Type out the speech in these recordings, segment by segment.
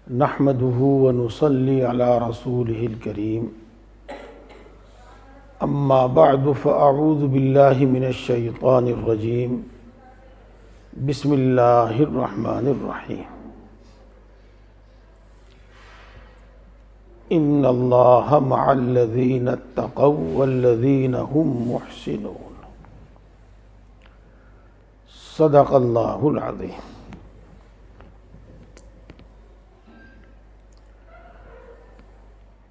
نحمده ونصلي على رسوله الكريم اما بعد فاعوذ بالله من الشيطان الرجيم بسم الله الرحمن الرحيم ان الله مع الذين اتقوا والذين هم محسنون صدق اللہ العظیم۔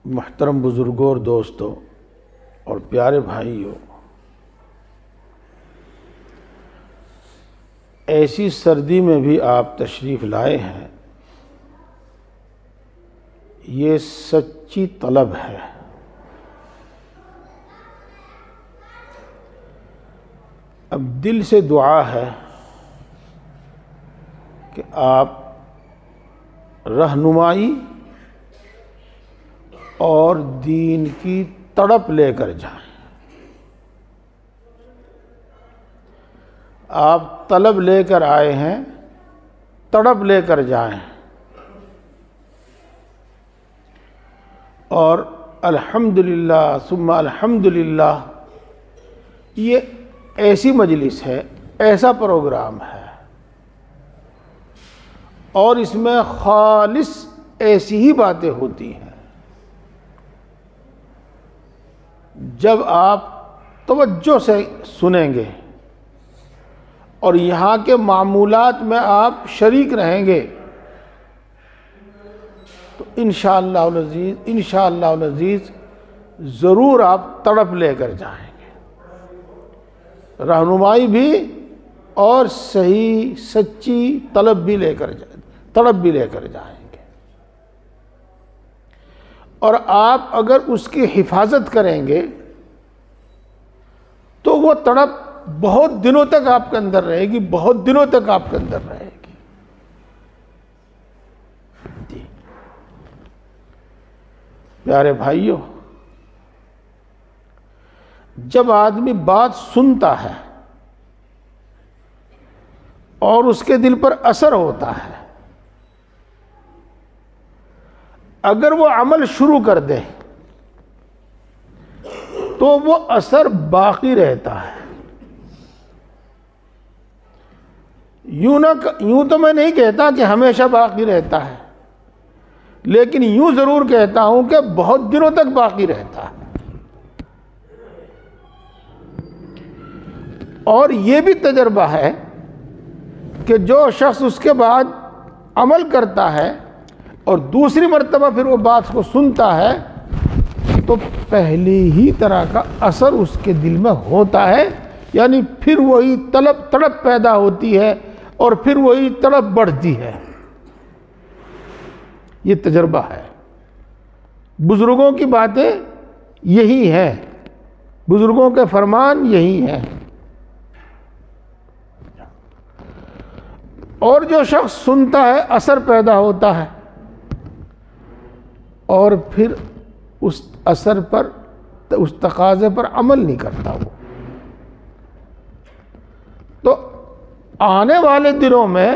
محترم بزرگوں اور دوستوں اور پیارے بھائیوں، ایسی سردی میں بھی آپ تشریف لائے ہیں، یہ سچی طلب ہے۔ اب دل سے دعا ہے کہ آپ رہنمائی اور دین کی تڑپ لے کر جائیں۔ آپ طلب لے کر آئے ہیں، تڑپ لے کر جائیں، اور الحمدللہ ثم الحمدللہ یہ ایسی مجلس ہے، ایسا پروگرام ہے، اور اس میں خالص ایسی ہی باتیں ہوتی ہیں جب آپ توجہ سے سنیں گے اور یہاں کے معمولات میں آپ شریک رہیں گے تو انشاءاللہ العزیز ضرور آپ تڑپ لے کر جائیں گے، رہنمائی بھی اور صحیح سچی تڑپ بھی لے کر جائیں گے، اور آپ اگر اس کی حفاظت کریں گے تو وہ تڑپ بہت دنوں تک آپ کے اندر رہے گی، بہت دنوں تک آپ کے اندر رہے گی۔ جی پیارے بھائیوں، جب آدمی بات سنتا ہے اور اس کے دل پر اثر ہوتا ہے، اگر وہ عمل شروع کر دے تو وہ اثر باقی رہتا ہے۔ یوں تو میں نہیں کہتا کہ ہمیشہ باقی رہتا ہے، لیکن یوں ضرور کہتا ہوں کہ بہت دنوں تک باقی رہتا ہے۔ اور یہ بھی تجربہ ہے کہ جو شخص اس کے بعد عمل کرتا ہے اور دوسری مرتبہ پھر وہ بات کو سنتا ہے تو پہلی ہی طرح کا اثر اس کے دل میں ہوتا ہے، یعنی پھر وہی تڑپ پیدا ہوتی ہے اور پھر وہی تڑپ بڑھتی ہے۔ یہ تجربہ ہے، بزرگوں کی باتیں یہی ہیں، بزرگوں کے فرمان یہی ہیں۔ اور جو شخص سنتا ہے اثر پیدا ہوتا ہے اور پھر اس اثر پر، اس تقاضے پر عمل نہیں کرتا وہ، تو آنے والے دنوں میں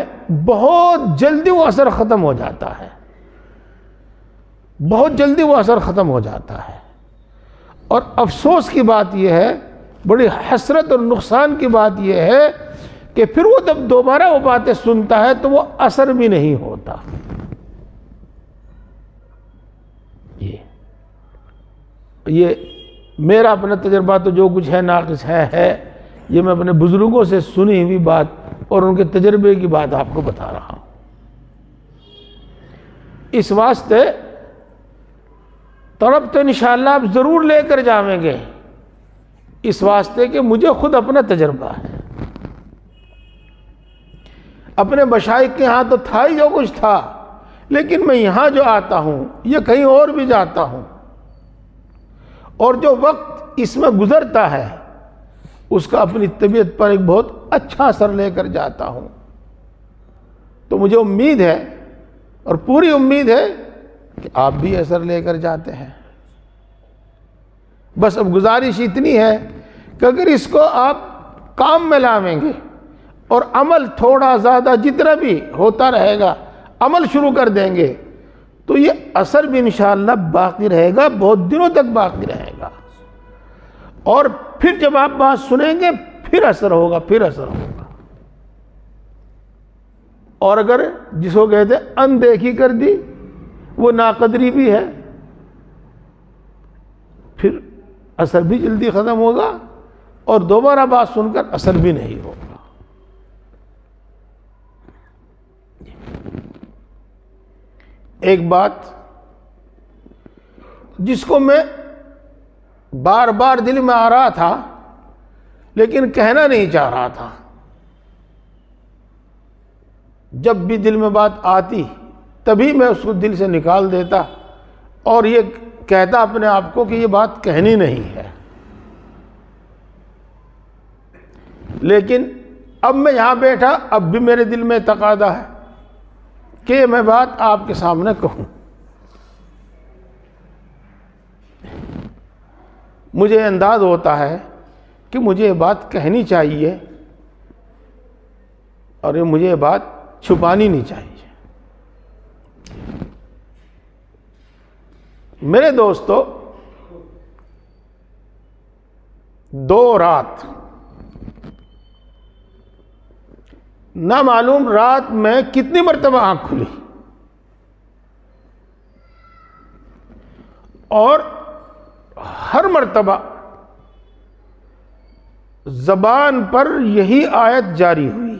بہت جلدی وہ اثر ختم ہو جاتا ہے، بہت جلدی وہ اثر ختم ہو جاتا ہے۔ اور افسوس کی بات یہ ہے، بڑی حسرت اور نقصان کی بات یہ ہے کہ پھر وہ جب دوبارہ وہ باتیں سنتا ہے تو وہ اثر بھی نہیں ہوتا۔ یہ میرا اپنا تجربہ تو جو کچھ ہے ناقص ہے، یہ میں اپنے بزرگوں سے سنی ہوئی بات اور ان کے تجربے کی بات آپ کو بتا رہا ہوں۔ اس واسطے تڑپ تو انشاءاللہ آپ ضرور لے کر جائیں گے، اس واسطے کہ مجھے خود اپنا تجربہ ہے۔ اپنے مشائخ کے ہاں تو تھا ہی جو کچھ تھا، لیکن میں یہاں جو آتا ہوں یا کہیں اور بھی جاتا ہوں، اور جو وقت اس میں گزرتا ہے اس کا اپنی طبیعت پر ایک بہت اچھا اثر لے کر جاتا ہوں، تو مجھے امید ہے اور پوری امید ہے کہ آپ بھی اثر لے کر جاتے ہیں۔ بس اب گزارش اتنی ہے کہ اگر اس کو آپ کام میں لاویں گے اور عمل تھوڑا زیادہ جتنا بھی ہوتا رہے گا عمل شروع کر دیں گے تو یہ اثر بھی انشاءاللہ باقی رہے گا، بہت دنوں تک باقی رہے گا، اور پھر جب آپ بات سنیں گے پھر اثر ہوگا، پھر اثر ہوگا۔ اور اگر جس کو کہتے ہیں اندیکھی کر دی، وہ ناقدری بھی ہے، پھر اثر بھی جلدی ختم ہوگا اور دوبارہ بات سن کر اثر بھی نہیں ہوگا۔ ایک بات جس کو میں بار بار دل میں آ رہا تھا لیکن کہنا نہیں چاہ رہا تھا، جب بھی دل میں بات آتی تبھی میں اس کو دل سے نکال دیتا اور یہ کہتا اپنے آپ کو کہ یہ بات کہنی نہیں ہے، لیکن اب میں یہاں بیٹھا، اب بھی میرے دل میں تقاضا ہے کہ میں بات آپ کے سامنے کہوں۔ مجھے انداز ہوتا ہے کہ مجھے یہ بات کہنی چاہیے اور مجھے یہ بات چھپانی نہیں چاہیے۔ میرے دوستو، 2 رات نہ معلوم رات میں کتنی مرتبہ آنکھ کھلی، اور ہر مرتبہ زبان پر یہی آیت جاری ہوئی،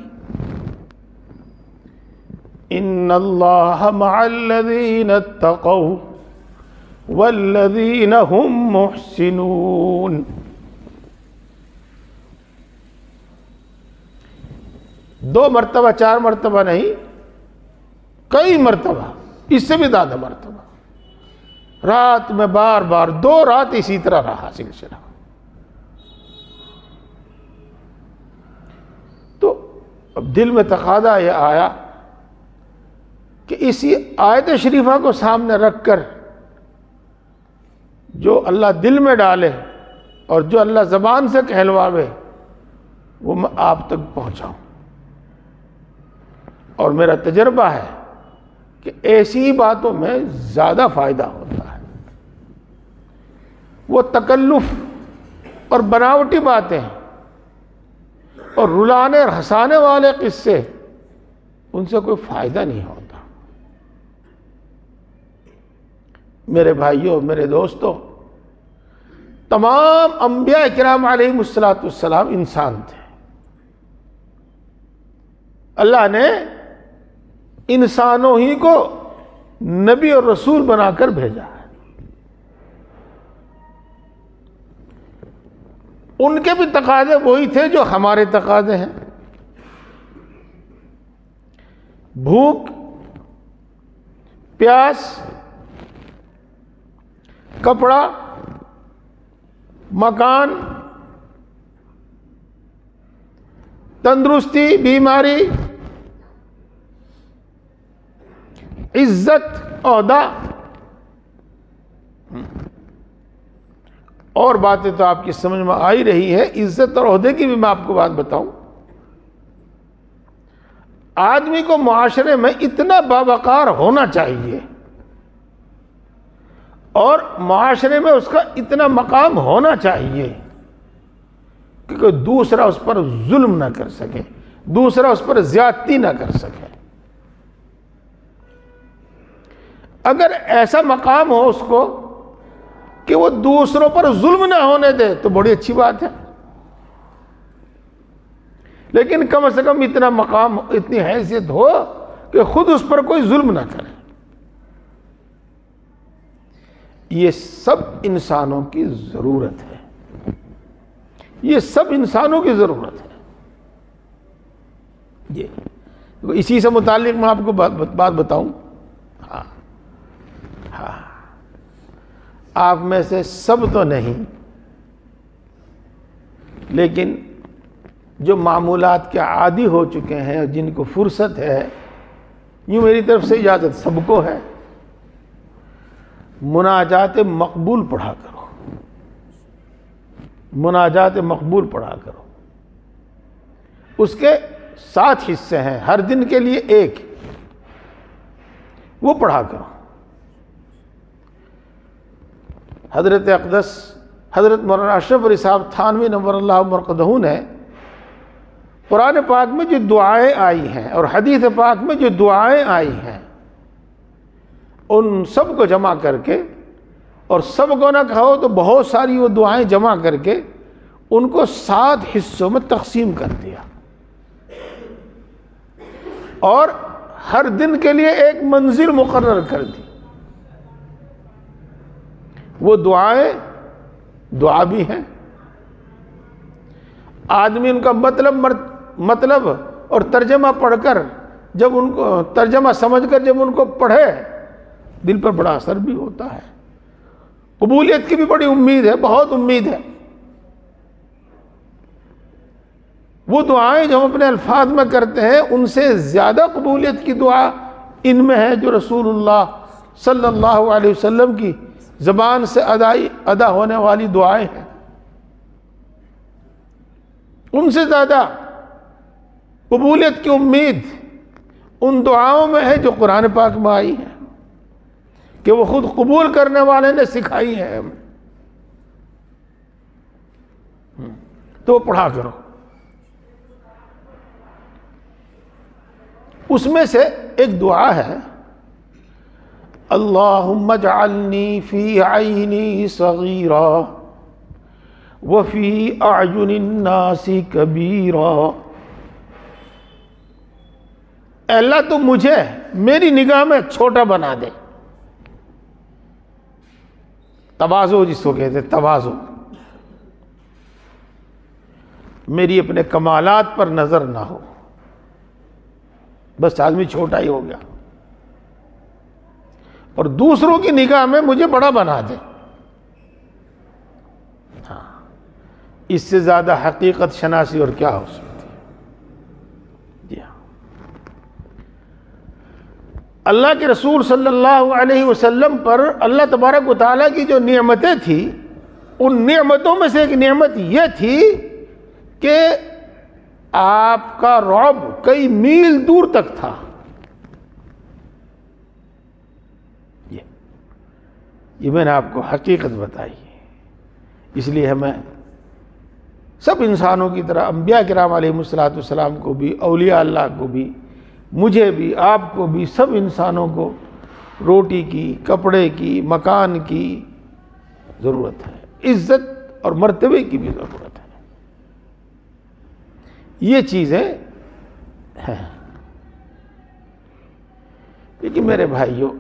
ان اللہ مع الذین اتقوا والذین هم محسنون۔ 2 مرتبہ 4 مرتبہ نہیں، کئی مرتبہ، اس سے بھی زیادہ مرتبہ، رات میں بار بار 2 رات اسی طرح رہا سلسلہ۔ تو اب دل میں تقاضا یہ آیا کہ اسی آیت شریفہ کو سامنے رکھ کر جو اللہ دل میں ڈالے اور جو اللہ زبان سے کہلواوے وہ میں آپ تک پہنچاؤں۔ اور میرا تجربہ ہے کہ ایسی باتوں میں زیادہ فائدہ ہوتا ہے۔ وہ تکلف اور بناوٹی باتیں اور رلانے اور ہنسانے والے قصے، ان سے کوئی فائدہ نہیں ہوتا۔ میرے بھائیوں، میرے دوستوں، تمام انبیاء کرام علیہم السلام انسان تھے۔ اللہ نے انسانوں ہی کو نبی اور رسول بنا کر بھیجا ہے۔ ان کے بھی تقاضے وہی تھے جو ہمارے تقاضے ہیں۔ بھوک، پیاس، کپڑا، مکان، تندرستی، بیماری، عزت، عہدہ، اور باتیں تو آپ کی سمجھ میں آ ہی رہی ہے۔ عزت اور عہدے کی بھی میں آپ کو بات بتاؤں۔ آدمی کو معاشرے میں اتنا باوقار ہونا چاہیے اور معاشرے میں اس کا اتنا مقام ہونا چاہیے کہ کوئی دوسرا اس پر ظلم نہ کر سکے، دوسرا اس پر زیادتی نہ کر سکے۔ اگر ایسا مقام ہو اس کو کہ وہ دوسروں پر ظلم نہ ہونے دے تو بڑی اچھی بات ہے، لیکن کم سے کم اتنا مقام، اتنی حیثیت ہو کہ خود اس پر کوئی ظلم نہ کرے۔ یہ سب انسانوں کی ضرورت ہے، یہ سب انسانوں کی ضرورت ہے۔ یہ اسی سے متعلق میں آپ کو بات بتاؤں۔ ہاں، آپ میں سے سب تو نہیں، لیکن جو معمولات کے عادی ہو چکے ہیں اور جن کو فرصت ہے، یوں میری طرف سے اجازت سب کو ہے، مناجات مقبول پڑھا کرو، مناجات مقبول پڑھا کرو۔ اس کے 7 حصے ہیں، ہر دن کے لیے ایک، وہ پڑھا کرو۔ حضرت اقدس حضرت مولانا اشرف علی صاحب تھانوی نور اللہ مرقدہ نے قرآن پاک میں جو دعائیں آئی ہیں اور حدیث پاک میں جو دعائیں آئی ہیں ان سب کو جمع کر کے، اور سب کو نہ کہو تو بہت ساری وہ دعائیں جمع کر کے ان کو 7 حصوں میں تقسیم کر دیا، اور ہر دن کے لیے ایک منزل مقرر کر دی۔ وہ دعائیں دعا بھی ہیں، آدمی ان کا مطلب اور ترجمہ پڑھ کر جب ان کو ترجمہ سمجھ کر جب ان کو پڑھے دل پر بڑا اثر بھی ہوتا ہے، قبولیت کی بھی بڑی امید ہے، بہت امید ہے۔ وہ دعائیں جو ہم اپنے الفاظ میں کرتے ہیں ان سے زیادہ قبولیت کی دعا ان میں ہے جو رسول اللہ صلی اللہ علیہ وسلم کی زبان سے ادا ہونے والی دعائیں ہیں، ان سے زیادہ قبولیت کی امید ان دعاؤں میں ہے جو قرآن پاک میں آئی ہیں کہ وہ خود قبول کرنے والے نے سکھائی ہیں، تو وہ پڑھا کرو۔ اس میں سے ایک دعا ہے، اللہم اجعلنی فی عینی صغیرا وفی اعین الناس کبیرا۔ اے اللہ تو مجھے میری نگاہ میں چھوٹا بنا دے، تواضع جس کو کہتے ہیں، تواضع، میری اپنے کمالات پر نظر نہ ہو، بس آدمی چھوٹا ہی ہو گیا، اور دوسروں کی نگاہ میں مجھے بڑا بنا دے۔ ہاں، اس سے زیادہ حقیقت شناسی اور کیا ہو سکتی ہے؟ جی ہاں، اللہ کے رسول صلی اللہ علیہ وسلم پر اللہ تبارک و تعالیٰ کی جو نعمتیں تھیں، ان نعمتوں میں سے ایک نعمت یہ تھی کہ آپ کا رعب کئی میل دور تک تھا۔ یہ میں نے آپ کو حقیقت بتائی ہے، اس لیے ہمیں سب انسانوں کی طرح انبیاء کرام علیہ السلام کو بھی، اولیاء اللہ کو بھی، مجھے بھی، آپ کو بھی، سب انسانوں کو روٹی کی، کپڑے کی، مکان کی ضرورت ہے، عزت اور مرتبے کی بھی ضرورت ہے۔ یہ چیزیں ہیں۔ لیکن میرے بھائیوں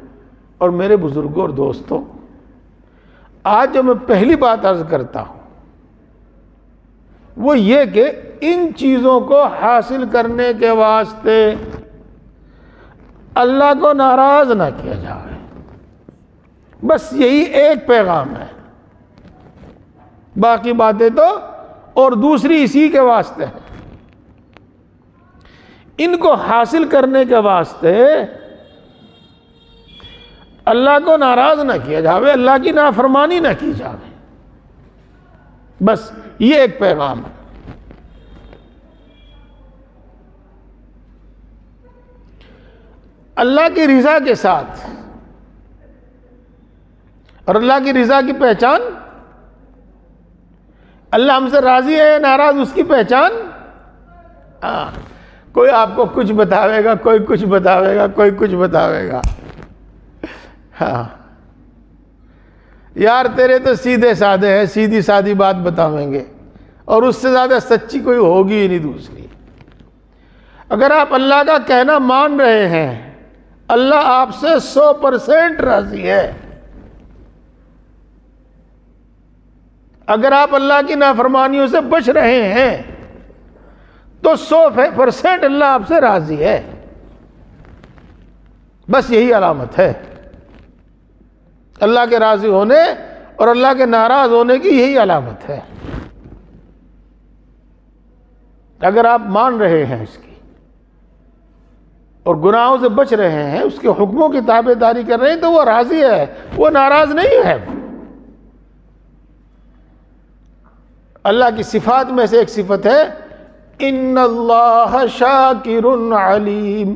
اور میرے بزرگوں اور دوستوں، آج جو میں پہلی بات عرض کرتا ہوں وہ یہ کہ ان چیزوں کو حاصل کرنے کے واسطے اللہ کو ناراض نہ کیا جائے، بس یہی ایک پیغام ہے، باقی باتیں تو اور دوسری اسی کے واسطے ہیں۔ ان کو حاصل کرنے کے واسطے اللہ کو ناراض نہ کیا جاوے، اللہ کی نافرمانی نہ کی جاوے، بس یہ ایک پیغام ہے۔ اللہ کی رضا کے ساتھ، اور اللہ کی رضا کی پہچان، اللہ ہم سے راضی ہے یا ناراض اس کی پہچان، کوئی آپ کو کچھ بتاوے گا، کوئی کچھ بتاوے گا، کوئی کچھ بتاوے گا، ہاں یار تیرے تو سیدھے سادے ہیں، سیدھی سادی بات بتاویں گے، اور اس سے زیادہ سچی کوئی ہوگی ہی نہیں دوسری۔ اگر آپ اللہ کا کہنا مان رہے ہیں، اللہ آپ سے 100% راضی ہے۔ اگر آپ اللہ کی نافرمانیوں سے بچ رہے ہیں تو 100% اللہ آپ سے راضی ہے، بس یہی علامت ہے۔ اللہ کے راضی ہونے اور اللہ کے ناراض ہونے کی یہی علامت ہے۔ اگر آپ مان رہے ہیں اس کی اور گناہوں سے بچ رہے ہیں، اس کے حکموں کی تابع داری کر رہے ہیں، تو وہ راضی ہے، وہ ناراض نہیں ہے۔ اللہ کی صفات میں سے ایک صفت ہے ان اللہ شاکر علیم۔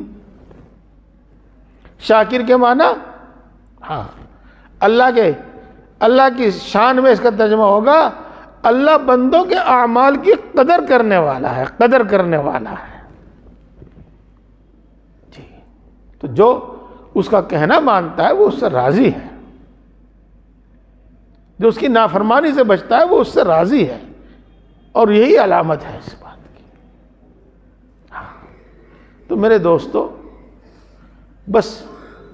شاکر کے معنی، ہاں اللہ کی شان میں اس کا ترجمہ ہوگا اللہ بندوں کے اعمال کی قدر کرنے والا ہے، قدر کرنے والا ہے جی۔ تو جو اس کا کہنا مانتا ہے وہ اس سے راضی ہے، جو اس کی نافرمانی سے بچتا ہے وہ اس سے راضی ہے، اور یہی علامت ہے اس بات کی۔ تو میرے دوستو، بس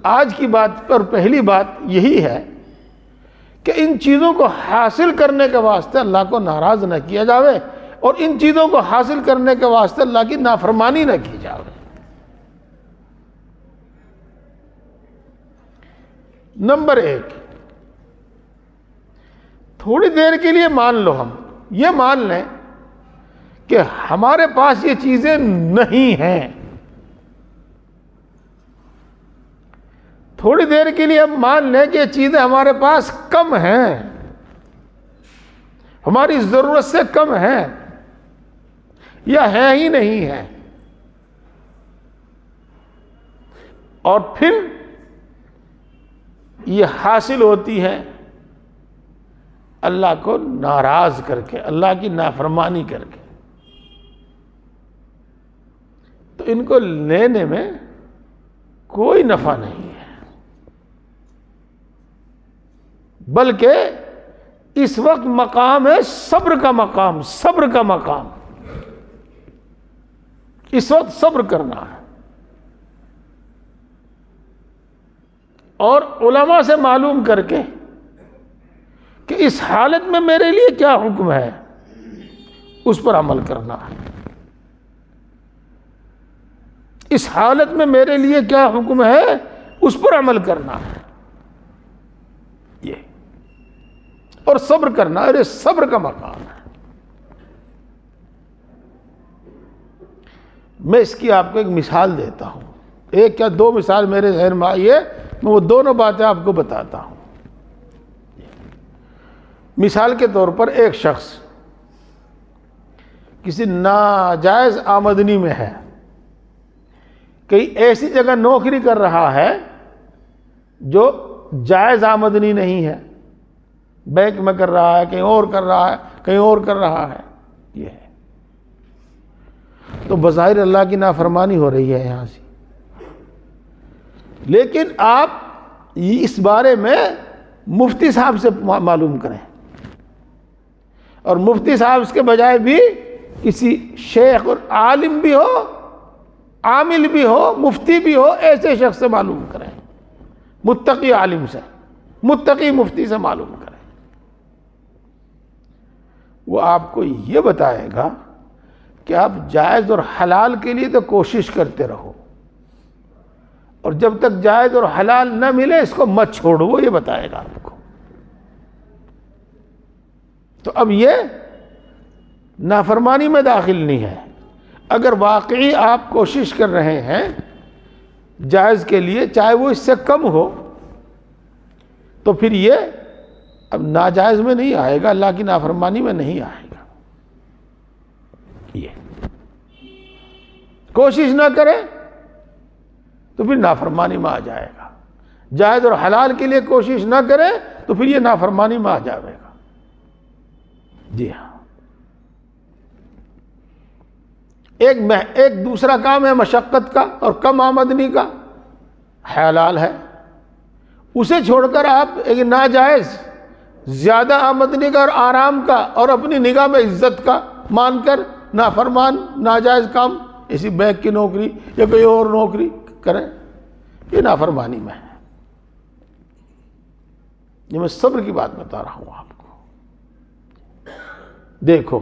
آج کی بات پر پہلی بات یہی ہے کہ ان چیزوں کو حاصل کرنے کے واسطے اللہ کو ناراض نہ کیا جاوے، اور ان چیزوں کو حاصل کرنے کے واسطے اللہ کی نافرمانی نہ کی جاوے۔ نمبر 1، تھوڑی دیر کے لیے مان لو، ہم یہ مان لیں کہ ہمارے پاس یہ چیزیں نہیں ہیں، تھوڑی دیر کے لیے ہم مان لیں کہ یہ چیزیں ہمارے پاس کم ہیں، ہماری ضرورت سے کم ہیں، یا ہیں ہی نہیں ہیں، اور پھر یہ حاصل ہوتی ہے اللہ کو ناراض کر کے، اللہ کی نافرمانی کر کے، تو ان کو لینے میں کوئی نفع نہیں ہے، بلکہ اس وقت مقام ہے صبر کا مقام، صبر کا مقام، اس وقت صبر کرنا ہے۔ اور علماء سے معلوم کر کے کہ اس حالت میں میرے لیے کیا حکم ہے، اس پر عمل کرنا ہے۔ اس حالت میں میرے لیے کیا حکم ہے، اس پر عمل کرنا ہے، یہ اور صبر کرنا، ارے صبر کا مقام ہے۔ میں اس کی آپ کو ایک مثال دیتا ہوں، ایک یا دو مثال میرے ذہن میں آئی ہے، میں وہ دونوں باتیں آپ کو بتاتا ہوں۔ مثال کے طور پر ایک شخص کسی ناجائز آمدنی میں ہے، کئی ایسی جگہ نوکری کر رہا ہے جو جائز آمدنی نہیں ہے، بینک میں کر رہا ہے، کہیں اور کر رہا ہے، کہیں اور کر رہا ہے، یہ ہے تو بظاہر اللہ کی نافرمانی ہو رہی ہے یہاں سے۔ لیکن آپ اس بارے میں مفتی صاحب سے معلوم کریں، اور مفتی صاحب اس کے بجائے بھی کسی شیخ اور عالم بھی ہو، عامل بھی ہو، مفتی بھی ہو، ایسے شخص سے معلوم کریں، متقی عالم سے، متقی مفتی سے معلوم کریں۔ وہ آپ کو یہ بتائے گا کہ آپ جائز اور حلال کے لیے تو کوشش کرتے رہو، اور جب تک جائز اور حلال نہ ملے اس کو مت چھوڑو، وہ یہ بتائے گا آپ کو۔ تو اب یہ نافرمانی میں داخل نہیں ہے۔ اگر واقعی آپ کوشش کر رہے ہیں جائز کے لیے، چاہے وہ اس سے کم ہو، تو پھر یہ اب ناجائز میں نہیں آئے گا، اللہ کی نافرمانی میں نہیں آئے گا۔ یہ کوشش نہ کرے تو پھر نافرمانی میں آ جائے گا، جائز اور حلال کے لیے کوشش نہ کرے تو پھر یہ نافرمانی میں آ جائے گا۔ جی ہاں، ایک دوسرا کام ہے مشقت کا اور کم آمدنی کا، حلال ہے، اسے چھوڑ کر آپ ایک ناجائز زیادہ آمدنی کا اور آرام کا اور اپنی نگاہ میں عزت کا مان کر نافرمان ناجائز کام، اسی بینک کی نوکری یا کوئی اور نوکری کریں، یہ نافرمانی میں ہے۔ یہ میں صبر کی بات بتا رہا ہوں آپ کو۔ دیکھو،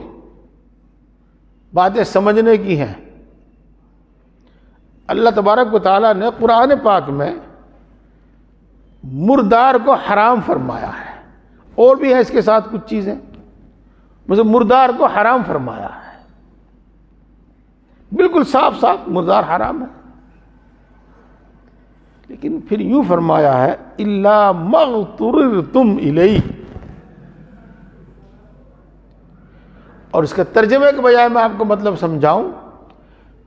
باتیں سمجھنے کی ہیں۔ اللہ تبارک و تعالیٰ نے قرآن پاک میں مردار کو حرام فرمایا ہے، اور بھی ہے اس کے ساتھ کچھ چیزیں، مثلا مردار کو حرام فرمایا ہے، بالکل صاف صاف مردار حرام ہے، لیکن پھر یوں فرمایا ہے الا ما اضطررتم الیہ، اور اس کے ترجمے کے بجائے میں آپ کو مطلب سمجھاؤں،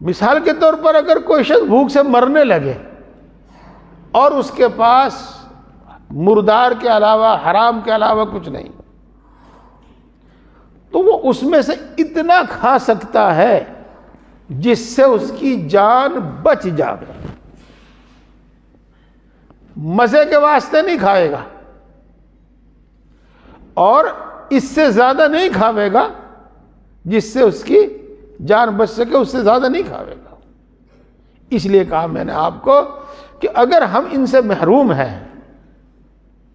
مثال کے طور پر اگر کوئی شخص بھوک سے مرنے لگے اور اس کے پاس مردار کے علاوہ، حرام کے علاوہ کچھ نہیں، تو وہ اس میں سے اتنا کھا سکتا ہے جس سے اس کی جان بچ جائے. مزے کے واسطے نہیں کھائے گا، اور اس سے زیادہ نہیں کھاوے گا جس سے اس کی جان بچ سکے، اس سے زیادہ نہیں کھاوے گا. اس لیے کہا میں نے آپ کو کہ اگر ہم ان سے محروم ہیں،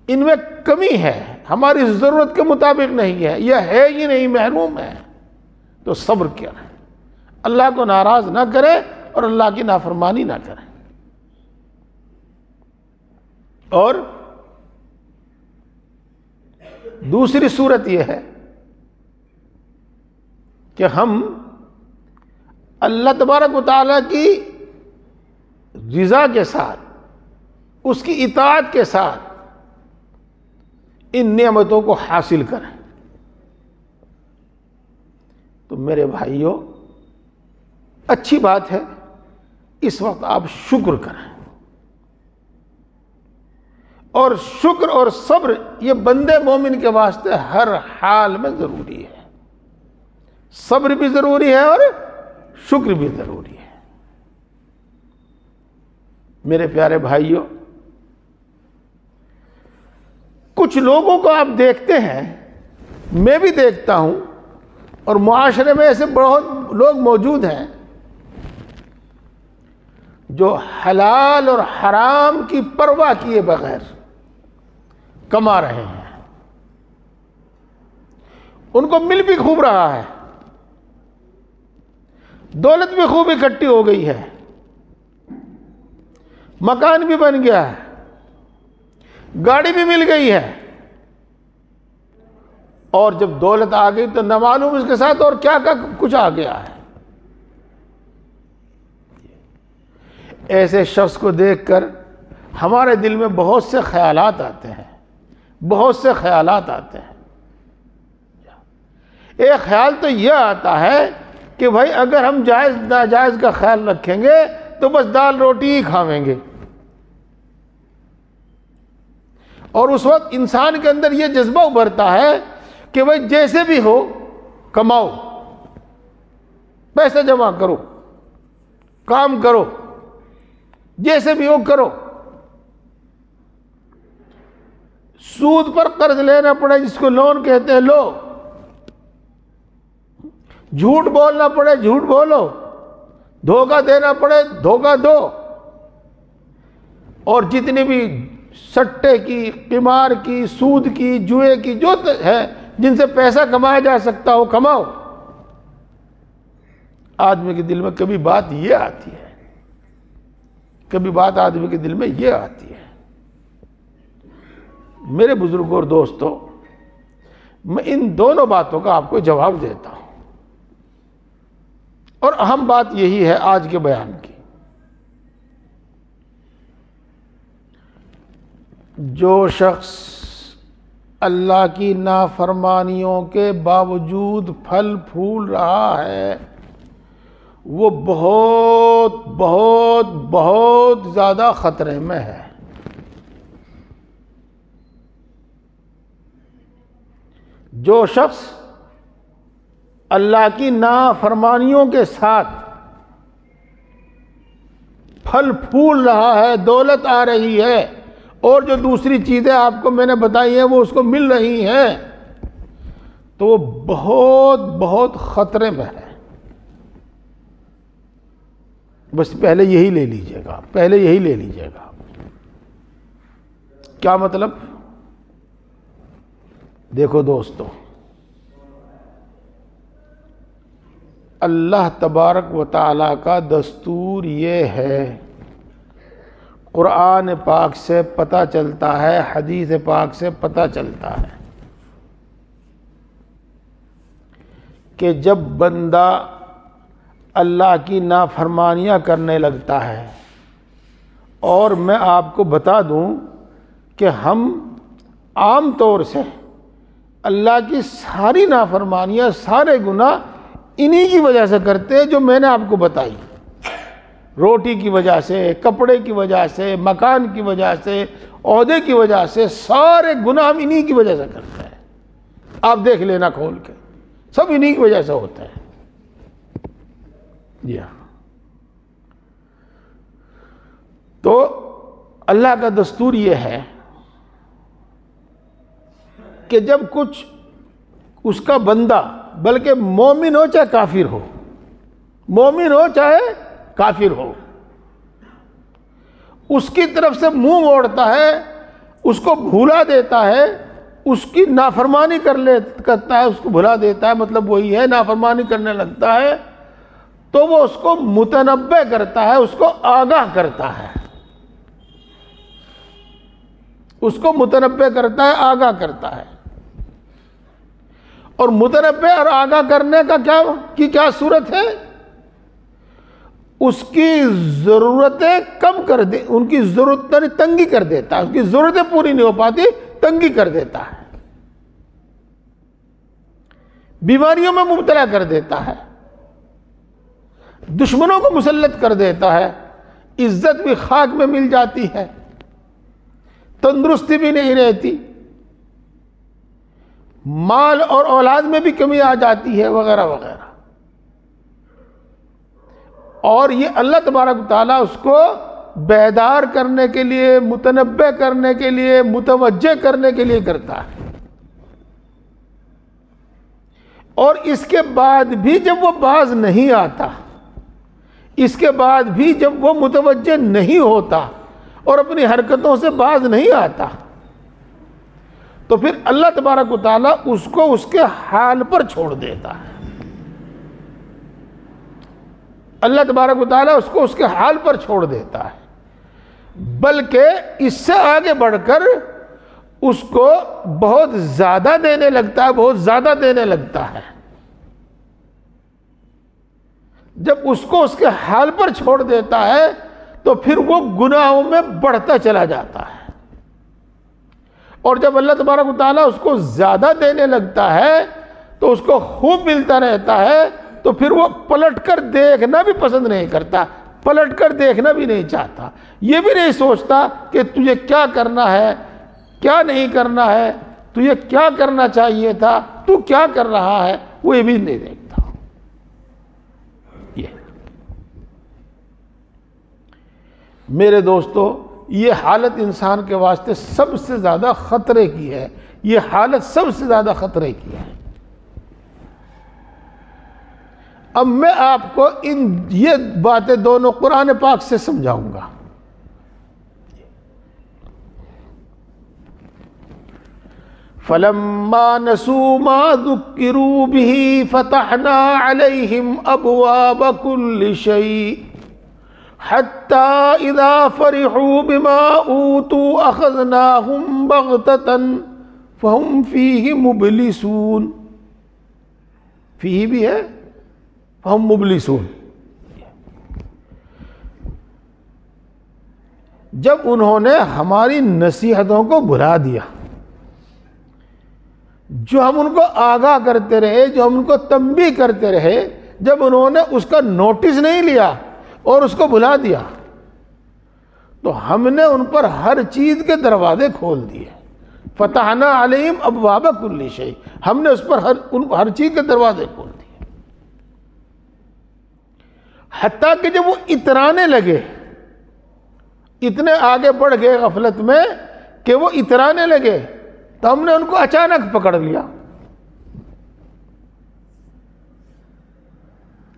ان میں کمی ہے، ہماری ضرورت کے مطابق نہیں ہے، یہ ہے ہی نہیں، محروم ہے، تو صبر کیا ہے، اللہ کو ناراض نہ کرے اور اللہ کی نافرمانی نہ کرے. اور دوسری صورت یہ ہے کہ ہم اللہ تبارک و تعالیٰ کی رضا کے ساتھ، اس کی اطاعت کے ساتھ ان نعمتوں کو حاصل کریں. تو میرے بھائیوں، اچھی بات ہے، اس وقت آپ شکر کریں. اور شکر اور صبر یہ بندے مومن کے واسطے ہر حال میں ضروری ہے. صبر بھی ضروری ہے اور شکر بھی ضروری ہے. میرے پیارے بھائیوں، کچھ لوگوں کو آپ دیکھتے ہیں، میں بھی دیکھتا ہوں، اور معاشرے میں ایسے بہت لوگ موجود ہیں جو حلال اور حرام کی پرواہ کیے بغیر کما رہے ہیں. ان کو مل بھی خوب رہا ہے، دولت بھی خوب اکٹھی ہو گئی ہے، مکان بھی بن گیا ہے، گاڑی بھی مل گئی ہے، اور جب دولت آ گئی تو نہ معلوم اس کے ساتھ اور کیا کچھ آ گیا ہے. ایسے شخص کو دیکھ کر ہمارے دل میں بہت سے خیالات آتے ہیں، بہت سے خیالات آتے ہیں. ایک خیال تو یہ آتا ہے کہ بھائی اگر ہم جائز ناجائز کا خیال رکھیں گے تو بس دال روٹی ہی کھاویں گے. اور اس وقت انسان کے اندر یہ جذبہ ابھرتا ہے کہ بھائی جیسے بھی ہو کماؤ، پیسے جمع کرو، کام کرو، جیسے بھی ہو کرو. سود پر قرض لینا پڑے جس کو لون کہتے ہیں لو، جھوٹ بولنا پڑے جھوٹ بولو، دھوکہ دینا پڑے دھوکہ دو، اور جتنی بھی سٹے کی، قمار کی، سود کی، جوئے کی جو ہے جن سے پیسہ کمایا جا سکتا ہو کماؤ. آدمی کے دل میں کبھی بات یہ آتی ہے، کبھی بات آدمی کے دل میں یہ آتی ہے. میرے بزرگوں اور دوستوں، میں ان دونوں باتوں کا آپ کو جواب دیتا ہوں، اور اہم بات یہی ہے آج کے بیان کی. جو شخص اللہ کی نافرمانیوں کے باوجود پھل پھول رہا ہے وہ بہت بہت بہت زیادہ خطرے میں ہے. جو شخص اللہ کی نافرمانیوں کے ساتھ پھل پھول رہا ہے، دولت آ رہی ہے، اور جو دوسری چیزیں آپ کو میں نے بتائی ہیں وہ اس کو مل رہی ہیں، تو وہ بہت بہت خطرے میں ہے. بس پہلے یہی لے لیجئے گا، پہلے یہی لے لیجئے گا. کیا مطلب؟ دیکھو دوستو، اللہ تبارک و تعالیٰ کا دستور یہ ہے، قرآن پاک سے پتہ چلتا ہے، حدیث پاک سے پتہ چلتا ہے کہ جب بندہ اللہ کی نافرمانیاں کرنے لگتا ہے، اور میں آپ کو بتا دوں کہ ہم عام طور سے اللہ کی ساری نافرمانیاں، سارے گناہ انہی کی وجہ سے کرتے ہیں جو میں نے آپ کو بتائی. روٹی کی وجہ سے، کپڑے کی وجہ سے، مکان کی وجہ سے، عہدے کی وجہ سے، سارے گناہ ہم انہی کی وجہ سے کرتے ہیں۔ آپ دیکھ لینا کھول کے، سب انہی کی وجہ سے ہوتا ہے۔ جی ہاں، تو اللہ کا دستور یہ ہے کہ جب کچھ اس کا بندہ، بلکہ مومن ہو چاہے کافر ہو، مومن ہو چاہے کافر ہو، اس کی طرف سے منہ موڑتا ہے، اس کو بھولا دیتا ہے، اس کی نافرمانی کرتا ہے، اس کو بھلا دیتا ہے، مطلب وہی ہے نافرمانی کرنے لگتا ہے، تو وہ اس کو متنبہ کرتا ہے، اس کو آگاہ کرتا ہے، اس کو متنبہ کرتا ہے، آگاہ کرتا ہے۔ اور متنبہ اور آگاہ کرنے کا کیا صورت ہے؟ اس کی ضرورتیں کم کر دے، ان کی ضرورت تنگی کر دیتا ہے، اس کی ضرورتیں پوری نہیں ہو پاتی، تنگی کر دیتا ہے، بیماریوں میں مبتلا کر دیتا ہے، دشمنوں کو مسلط کر دیتا ہے، عزت بھی خاک میں مل جاتی ہے، تندرستی بھی نہیں رہتی، مال اور اولاد میں بھی کمی آ جاتی ہے، وغیرہ وغیرہ۔ اور یہ اللہ تبارک و تعالیٰ اس کو بیدار کرنے کے لیے، متنبہ کرنے کے لیے، متوجہ کرنے کے لیے کرتا ہے۔ اور اس کے بعد بھی جب وہ باز نہیں آتا، اس کے بعد بھی جب وہ متوجہ نہیں ہوتا اور اپنی حرکتوں سے باز نہیں آتا، تو پھر اللہ تبارک و تعالیٰ اس کو اس کے حال پر چھوڑ دیتا ہے۔ اللہ تبارک و تعالیٰ اس کو اس کے حال پر چھوڑ دیتا ہے، بلکہ اس سے آگے بڑھ کر اس کو بہت زیادہ دینے لگتا ہے، بہت زیادہ دینے لگتا ہے۔ جب اس کو اس کے حال پر چھوڑ دیتا ہے تو پھر وہ گناہوں میں بڑھتا چلا جاتا ہے، اور جب اللہ تبارک و تعالیٰ اس کو زیادہ دینے لگتا ہے تو اس کو خوب ملتا رہتا ہے، تو پھر وہ پلٹ کر دیکھنا بھی پسند نہیں کرتا، پلٹ کر دیکھنا بھی نہیں چاہتا، یہ بھی نہیں سوچتا کہ تجھے کیا کرنا ہے، کیا نہیں کرنا ہے، تجھے کیا کرنا چاہیے تھا، تو کیا کر رہا ہے، وہ یہ بھی نہیں دیکھتا۔ یہ میرے دوستو، یہ حالت انسان کے واسطے سب سے زیادہ خطرے کی ہے، یہ حالت سب سے زیادہ خطرے کی ہے۔ اب میں آپ کو یہ باتیں دونوں قرآن پاک سے سمجھاؤں گا۔ فَلَمَّا نَسُوا مَا ذُكِّرُوا بِهِ فَتَحْنَا عَلَيْهِمْ أَبْوَابَ كُلِّ شَيْءٍ حَتَّى إِذَا فَرِحُوا بِمَا أُوتُوا أَخَذْنَاهُمْ بَغْتَةً فَهُمْ فِيهِ مُبْلِسُونَ۔ فِيهِ بھی ہے، فَهُمْ مُبْلِسُونَ۔ جب انہوں نے ہماری نصیحتوں کو بھلا دیا، جو ہم ان کو آگاہ کرتے رہے، جو ہم ان کو تنبیہ کرتے رہے، جب انہوں نے اس کا نوٹس نہیں لیا اور اس کو بھلا دیا، تو ہم نے ان پر ہر چیز کے دروازے کھول دیے۔ فتحنا علیہم ابواب کل شیء، ہم نے اس پر ہر چیز کے دروازے کھول دیے، حتیٰ کہ جب وہ اترانے لگے، اتنے آگے بڑھ گئے غفلت میں کہ وہ اترانے لگے، تو ہم نے ان کو اچانک پکڑ لیا۔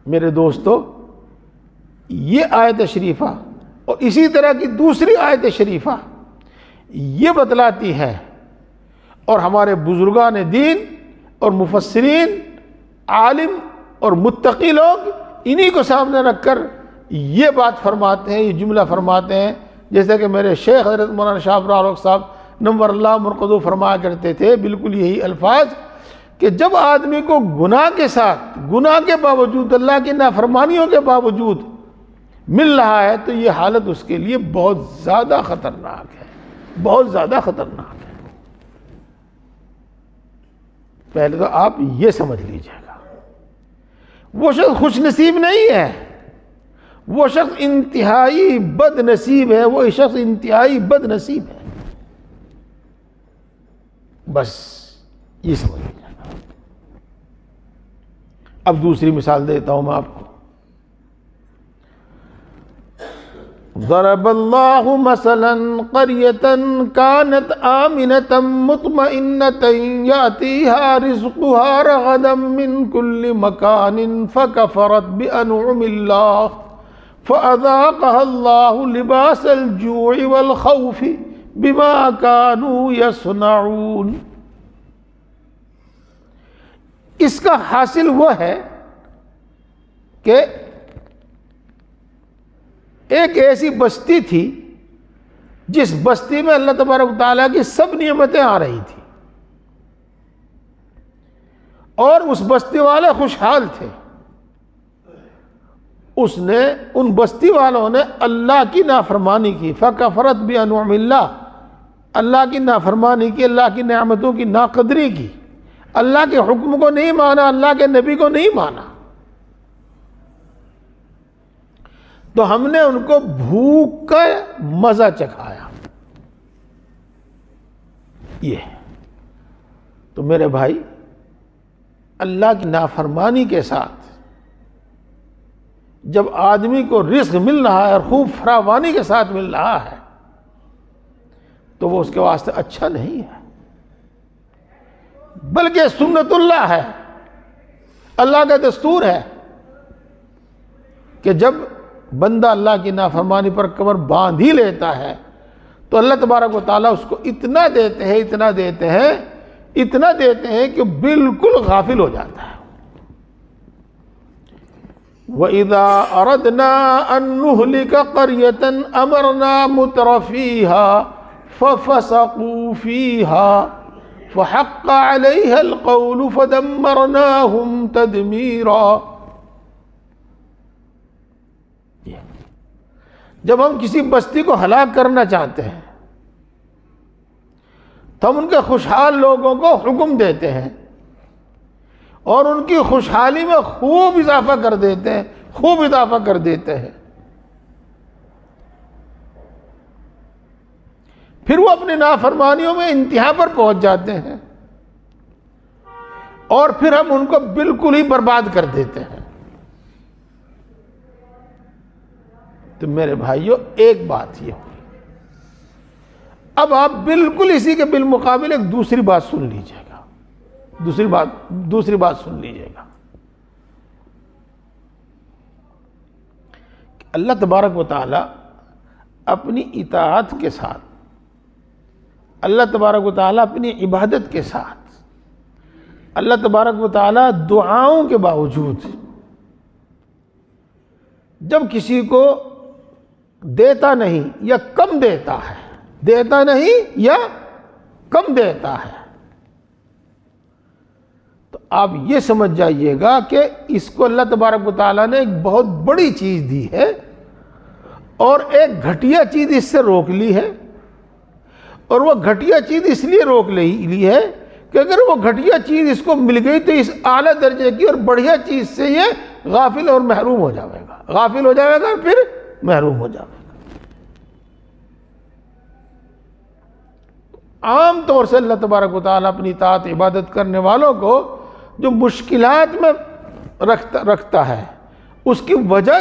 میرے دوستو، یہ آیت شریفہ اور اسی طرح کی دوسری آیت شریفہ یہ بتلاتی ہے، اور ہمارے بزرگان دین اور مفسرین، عالم اور متقی لوگ انہی کو سامنے رکھ کر یہ بات فرماتے ہیں، یہ جملہ فرماتے ہیں، جیسا کہ میرے شیخ حضرت مولانا شاہ ابرار صاحب نور اللہ مرقدو فرمایا کرتے تھے، بالکل یہی الفاظ، کہ جب آدمی کو گناہ کے ساتھ، گناہ کے باوجود، اللہ کی نافرمانیوں کے باوجود مل رہا ہے، تو یہ حالت اس کے لیے بہت زیادہ خطرناک ہے، بہت زیادہ خطرناک ہے۔ پہلے تو آپ یہ سمجھ لیجئے گا، وہ شخص خوش نصیب نہیں ہے، وہ شخص انتہائی بد نصیب ہے، وہ شخص انتہائی بد نصیب ہے. بس یہ سمجھ لیجیے. اب دوسری مثال دیتا ہوں میں آپ کو. ضرب اللہ مثلا قریۃ کانت آمنۃ مطمئنۃ یأتیہا رزقها رغدا من کل مکان فکفرت بانعم اللہ فأذاقها اللہ لباس الجوع والخوف بما كانوا يصنعون. اس کا حاصل وہ ہے کہ ایک ایسی بستی تھی جس بستی میں اللہ تبارک و تعالیٰ کی سب نعمتیں آ رہی تھی، اور اس بستی والے خوشحال تھے. ان بستی والوں نے اللہ کی نافرمانی کی. فکفرت بانعم اللہ، اللہ کی نافرمانی کی، اللہ کی نعمتوں کی ناقدری کی، اللہ کے حکم کو نہیں مانا، اللہ کے نبی کو نہیں مانا. تو ہم نے ان کو بھوک کا مزہ چکھایا. یہ تو میرے بھائی، اللہ کی نافرمانی کے ساتھ جب آدمی کو رزق مل رہا ہے اور خوب فراوانی کے ساتھ مل رہا ہے تو وہ اس کے واسطے اچھا نہیں ہے، بلکہ سنت اللہ ہے، اللہ کا دستور ہے کہ جب بندہ اللہ کی نافرمانی پر کمر باندھ ہی لیتا ہے تو اللہ تبارک و تعالیٰ اس کو اتنا دیتے ہیں کہ بالکل غافل ہو جاتا ہے. وَإِذَا أَرَدْنَا أَن نُهْلِكَ قَرْيَةً أَمَرْنَا مُتْرَفِيهَا فَفَسَقُوا فِيهَا فَحَقَّ عَلَيْهَا الْقَوْلُ فَدَمَّرْنَاهُمْ تَدْمِيرًا. جب ہم کسی بستی کو ہلاک کرنا چاہتے ہیں تو ہم ان کے خوشحال لوگوں کو حکم دیتے ہیں اور ان کی خوشحالی میں خوب اضافہ کر دیتے ہیں. پھر وہ اپنی نافرمانیوں میں انتہا پر پہنچ جاتے ہیں اور پھر ہم ان کو بالکل ہی برباد کر دیتے ہیں. تو میرے بھائیوں، ایک بات یہ ہوئی. اب آپ بالکل اسی کے بالمقابل ایک دوسری بات سن لیجئے گا. دوسری بات سن لیجئے گا. اللہ تبارک و تعالی اپنی اطاعت کے ساتھ، اللہ تبارک و تعالی اپنی عبادت کے ساتھ، اللہ تبارک و تعالی دعاؤں کے باوجود جب کسی کو دیتا نہیں یا کم دیتا ہے، تو آپ یہ سمجھ جائیے گا کہ اس کو اللہ تبارک و تعالیٰ نے ایک بہت بڑی چیز دی ہے اور ایک گھٹیا چیز اس سے روک لی ہے. اور وہ گھٹیا چیز اس لیے روک لی ہے کہ اگر وہ گھٹیا چیز اس کو مل گئی تو اس اعلیٰ درجے کی اور بڑھیا چیز سے یہ غافل اور محروم ہو جائے گا اور پھر محروم ہو جائے گا. عام طور سے اللہ تبارک و تعالیٰ اپنی اطاعت عبادت کرنے والوں کو جو مشکلات میں رکھتا ہے اس کی وجہ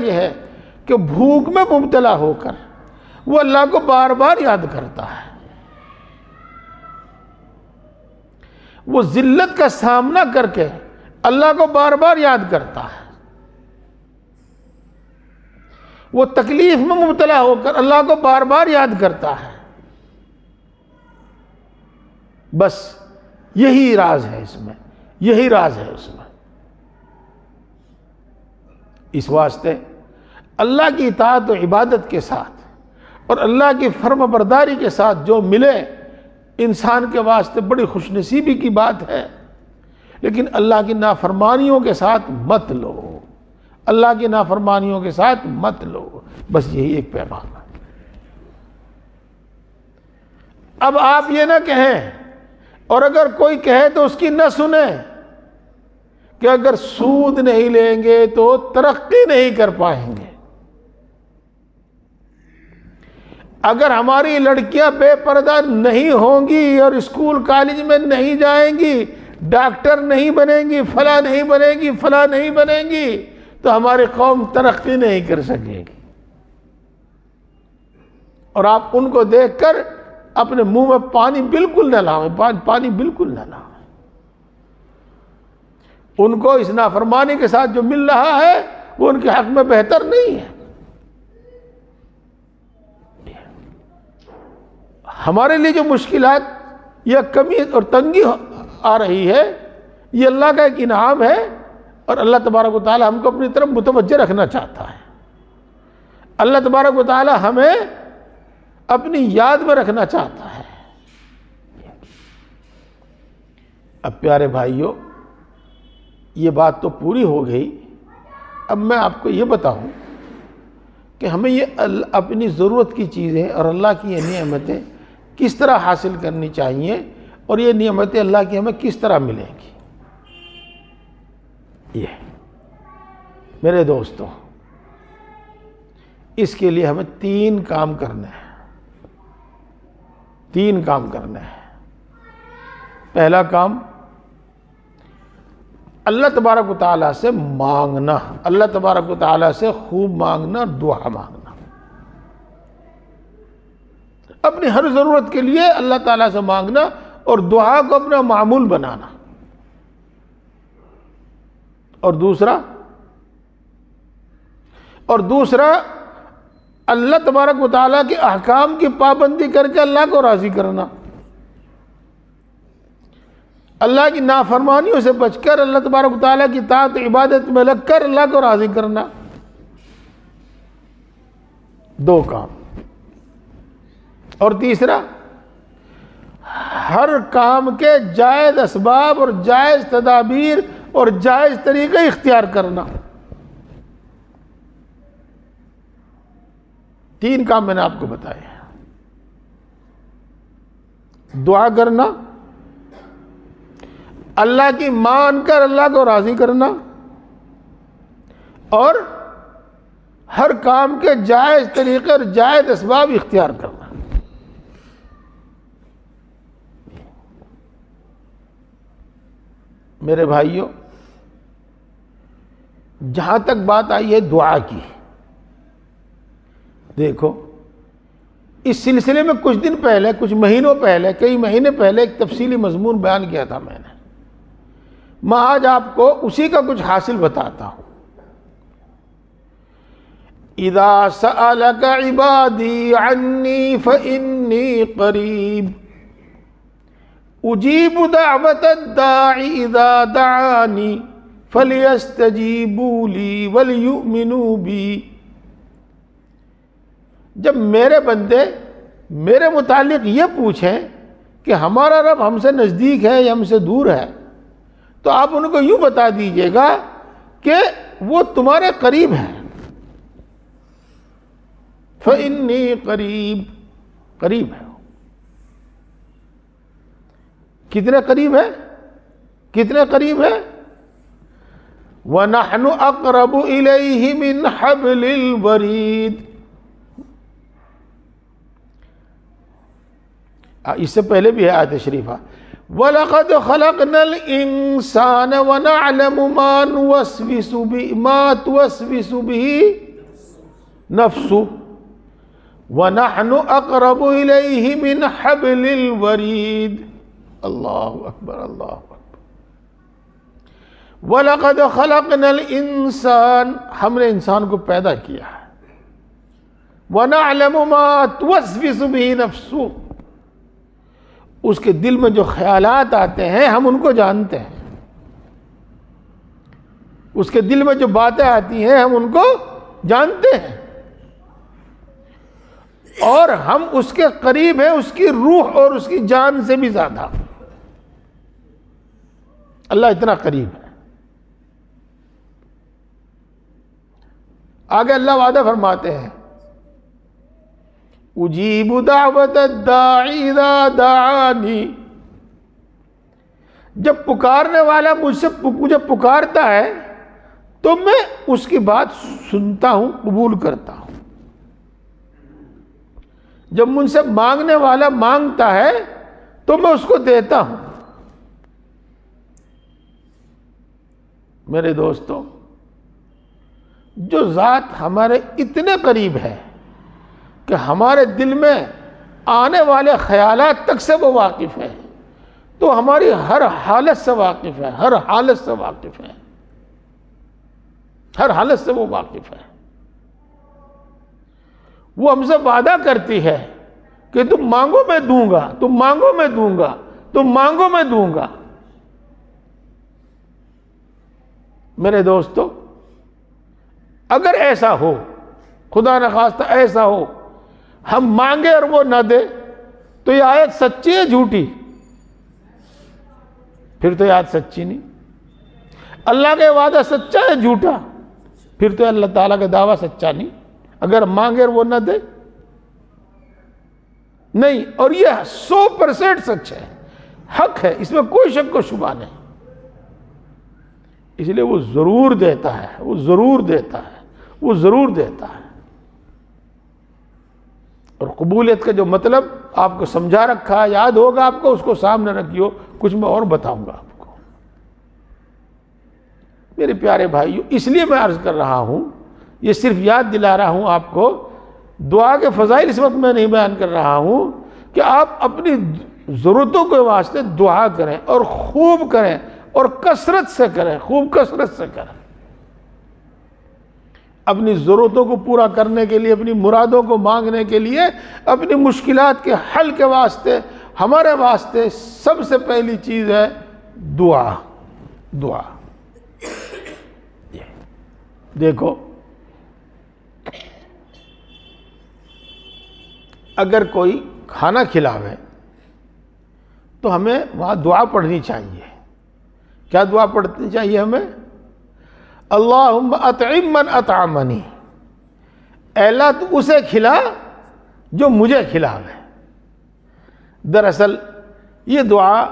یہ ہے کہ بھوک میں مبتلا ہو کر وہ اللہ کو بار بار یاد کرتا ہے، وہ ذلت کا سامنا کر کے اللہ کو بار بار یاد کرتا ہے، وہ تکلیف میں مبتلا ہو کر اللہ کو بار بار یاد کرتا ہے. بس یہی راز ہے اس میں. اس واسطے اللہ کی اطاعت و عبادت کے ساتھ اور اللہ کی فرم برداری کے ساتھ جو ملے انسان کے واسطے بڑی خوش نصیبی کی بات ہے، لیکن اللہ کی نافرمانیوں کے ساتھ مت لو، بس یہی ایک پیغام ہے. اب آپ یہ نہ کہیں، اور اگر کوئی کہے تو اس کی نہ سنیں کہ اگر سود نہیں لیں گے تو ترقی نہیں کر پائیں گے، اگر ہماری لڑکیاں بے پردہ نہیں ہوں گی اور اسکول کالج میں نہیں جائیں گی، ڈاکٹر نہیں بنیں گی، فلاں نہیں بنے گی، فلاں نہیں بنیں گی، تو ہماری قوم ترقی نہیں کر سکے گی۔ اور آپ ان کو دیکھ کر اپنے منہ میں پانی بالکل نہ لاؤیں، پانی بالکل نہ لاؤیں۔ ان کو اس نافرمانی کے ساتھ جو مل رہا ہے وہ ان کے حق میں بہتر نہیں ہے۔ ہمارے لیے جو مشکلات یا کمی اور تنگی آ رہی ہے، یہ اللہ کا ایک انعام ہے، اور اللہ تبارک و تعالی ہم کو اپنی طرف متوجہ رکھنا چاہتا ہے۔ اللہ تبارک و تعالی ہمیں اپنی یاد میں رکھنا چاہتا ہے۔ اب پیارے بھائیوں، یہ بات تو پوری ہو گئی، اب میں آپ کو یہ بتاؤں کہ ہمیں یہ اپنی ضرورت کی چیزیں اور اللہ کی یہ نعمتیں کس طرح حاصل کرنی چاہیے، اور یہ نعمتیں اللہ کی ہمیں کس طرح ملیں گی۔ یہ میرے دوستوں، اس کے لیے ہمیں 3 کام کرنے ہیں۔ 3 کام کرنے ہیں۔ پہلا کام، اللہ تبارک و تعالیٰ سے مانگنا، اللہ تبارک و تعالیٰ سے خوب مانگنا، دعا مانگنا، اپنی ہر ضرورت کے لیے اللہ تعالیٰ سے مانگنا اور دعا کو اپنا معمول بنانا۔ اور دوسرا اللہ تبارک و تعالیٰ کے احکام کی پابندی کر کے اللہ کو راضی کرنا، اللہ کی نافرمانیوں سے بچ کر اللہ تبارک و تعالیٰ کی طاعت عبادت میں لگ کر اللہ کو راضی کرنا۔ 2 کام۔ اور تیسرا، ہر کام کے جائز اسباب اور جائز تدابیر اور جائز طریقے اختیار کرنا۔ 3 کام میں نے آپ کو بتائے ہیں۔ دعا کرنا، اللہ کی مان کر اللہ کو راضی کرنا، اور ہر کام کے جائز طریقے اور جائز اسباب اختیار کرنا۔ میرے بھائیوں، جہاں تک بات آئی ہے دعا کی، دیکھو اس سلسلے میں کچھ دن پہلے، کچھ مہینوں پہلے، کئی مہینے پہلے ایک تفصیلی مضمون بیان کیا تھا میں نے۔ میں آج آپ کو اسی کا کچھ حاصل بتاتا ہوں۔ اذا سألك عبادی عنی فإنی قریب اجیب دعوت الداعی اذا دعانی فلیستجیبوا لی ولیؤمنوا بی۔ جب میرے بندے میرے متعلق یہ پوچھیں کہ ہمارا رب ہم سے نزدیک ہے یا ہم سے دور ہے، تو آپ ان کو یوں بتا دیجئے گا کہ وہ تمہارے قریب ہے۔ فإنی قریب، قریب ہے۔ کتنے قریب ہے؟ کتنے قریب ہے؟ وَنَحْنُ أَقْرَبُ إِلَيْهِ مِنْ حَبْلِ الْوَرِيدِ۔ اس سے پہلے بھی ہے آیت شریفہ، وَلَقَدْ خَلَقْنَا الْإِنسَانَ وَنَعْلَمُ مَا تُوَسْوِسُ بِهِ نَفْسُهُ وَنَحْنُ أَقْرَبُ إِلَيْهِ مِنْ حَبْلِ الْوَرِيدِ۔ اللہ اکبر، اللہ اکبر۔ وَلَقَدْ خَلَقْنَا الْإِنسَانَ، ہم نے انسان کو پیدا کیا ہے۔ وَنَعْلَمُ مَا تُوَسْوِسُ بِهِ نَفْسُهُ، اس کے دل میں جو خیالات آتے ہیں ہم ان کو جانتے ہیں، اس کے دل میں جو باتیں آتی ہیں ہم ان کو جانتے ہیں، اور ہم اس کے قریب ہیں، اس کی روح اور اس کی جان سے بھی زیادہ۔ اللہ اتنا قریب ہے۔ آگے اللہ وعدہ فرماتے ہیں، اجیب دعوت الداعی اذا دعانی، جب پکارنے والا مجھے پکارتا ہے تو میں اس کی بات سنتا ہوں، قبول کرتا ہوں۔ جب مجھ سے مانگنے والا مانگتا ہے تو میں اس کو دیتا ہوں۔ میرے دوستوں، جو ذات ہمارے اتنے قریب ہے کہ ہمارے دل میں آنے والے خیالات تک سے وہ واقف ہے، تو ہماری ہر حالت سے واقف ہے، ہر حالت سے واقف ہے، ہر حالت سے وہ واقف ہے۔ وہ ہم سے وعدہ کرتی ہے کہ تم مانگو میں دوں گا، تم مانگو میں دوں گا، تم مانگو میں دوں گا۔ میرے دوستو، اگر ایسا ہو، خدا نخواستہ ایسا ہو، ہم مانگے اور وہ نہ دے، تو یہ آیت سچی ہے جھوٹی؟ پھر تو یہ آیت سچی نہیں۔ اللہ کا وعدہ سچا ہے جھوٹا؟ پھر تو اللہ تعالیٰ کا دعویٰ سچا نہیں، اگر مانگے اور وہ نہ دے۔ نہیں، اور یہ 100% سچ ہے، حق ہے، اس میں کوئی شک و شبہ نہیں۔ اس لیے وہ ضرور دیتا ہے، وہ ضرور دیتا ہے، وہ ضرور دیتا ہے۔ اور قبولیت کا جو مطلب آپ کو سمجھا رکھا ہے، یاد ہوگا آپ کو، اس کو سامنے رکھیو، کچھ میں اور بتاؤں گا آپ کو۔ میرے پیارے بھائیو، اس لیے میں عرض کر رہا ہوں، یہ صرف یاد دلا رہا ہوں آپ کو، دعا کے فضائل اس وقت میں نہیں بیان کر رہا ہوں، کہ آپ اپنی ضرورتوں کے واسطے دعا کریں، اور خوب کریں، اور کثرت سے کریں، خوب کثرت سے کریں۔ اپنی ضرورتوں کو پورا کرنے کے لیے، اپنی مرادوں کو مانگنے کے لیے، اپنی مشکلات کے حل کے واسطے، ہمارے واسطے سب سے پہلی چیز ہے دعا۔ دعا۔ دیکھو، اگر کوئی کھانا کھلاوے تو ہمیں وہاں دعا پڑھنی چاہیے۔ کیا دعا پڑھنی چاہیے ہمیں؟ اللہم اطعم من اطعمنی، اے اللہ تو اسے کھلا جو مجھے کھلاوے۔ دراصل یہ دعا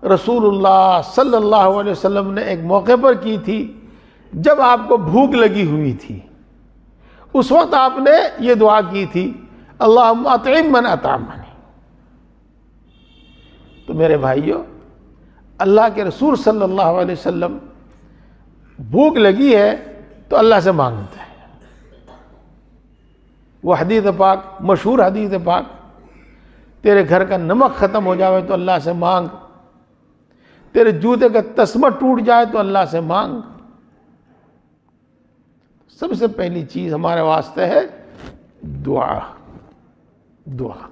رسول اللہ صلی اللہ علیہ وسلم نے ایک موقع پر کی تھی جب آپ کو بھوک لگی ہوئی تھی۔ اس وقت آپ نے یہ دعا کی تھی، اللہم اطعم من اطعمنی۔ تو میرے بھائیو، اللہ کے رسول صلی اللہ علیہ وسلم بھوک لگی ہے تو اللہ سے مانگتے ہیں۔ وہ حدیث پاک، مشہور حدیث پاک، تیرے گھر کا نمک ختم ہو جائے تو اللہ سے مانگ، تیرے جوتے کا تسمہ ٹوٹ جائے تو اللہ سے مانگ۔ سب سے پہلی چیز ہمارے واسطے ہے دعا۔ دعا۔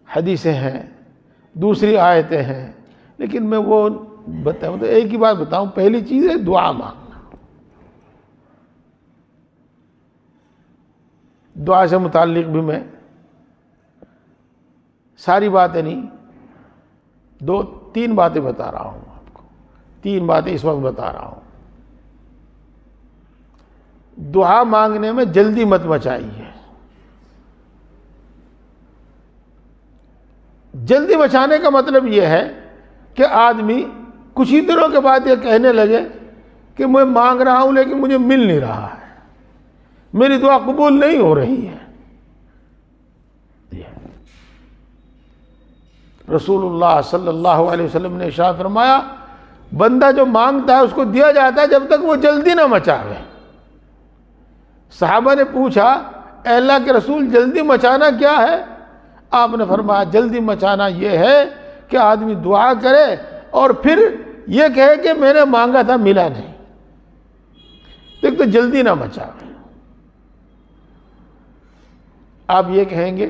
حدیثیں ہیں، دوسری آیتیں ہیں، لیکن میں وہ بتاؤں تو ایک ہی بات بتاؤں، پہلی چیز ہے دعا مانگنا۔ دعا سے متعلق بھی میں ساری باتیں نہیں، 2-3 باتیں بتا رہا ہوں آپ کو، 3 باتیں اس وقت بتا رہا ہوں۔ دعا مانگنے میں جلدی مت مچائیے۔ جلدی مچانے کا مطلب یہ ہے کہ آدمی کچھ ہی دنوں کے بعد یہ کہنے لگے کہ میں مانگ رہا ہوں لیکن مجھے مل نہیں رہا ہے، میری دعا قبول نہیں ہو رہی ہے۔ رسول اللہ صلی اللہ علیہ وسلم نے ارشاد فرمایا، بندہ جو مانگتا ہے اس کو دیا جاتا ہے جب تک وہ جلدی نہ مچاوے۔ صحابہ نے پوچھا، اے اللہ کے رسول، جلدی مچانا کیا ہے؟ آپ نے فرمایا، جلدی مچانا یہ ہے کہ آدمی دعا کرے اور پھر یہ کہے کہ میں نے مانگا تھا ملا نہیں۔ دیکھ تو جلدی نہ مچاوے۔ آپ یہ کہیں گے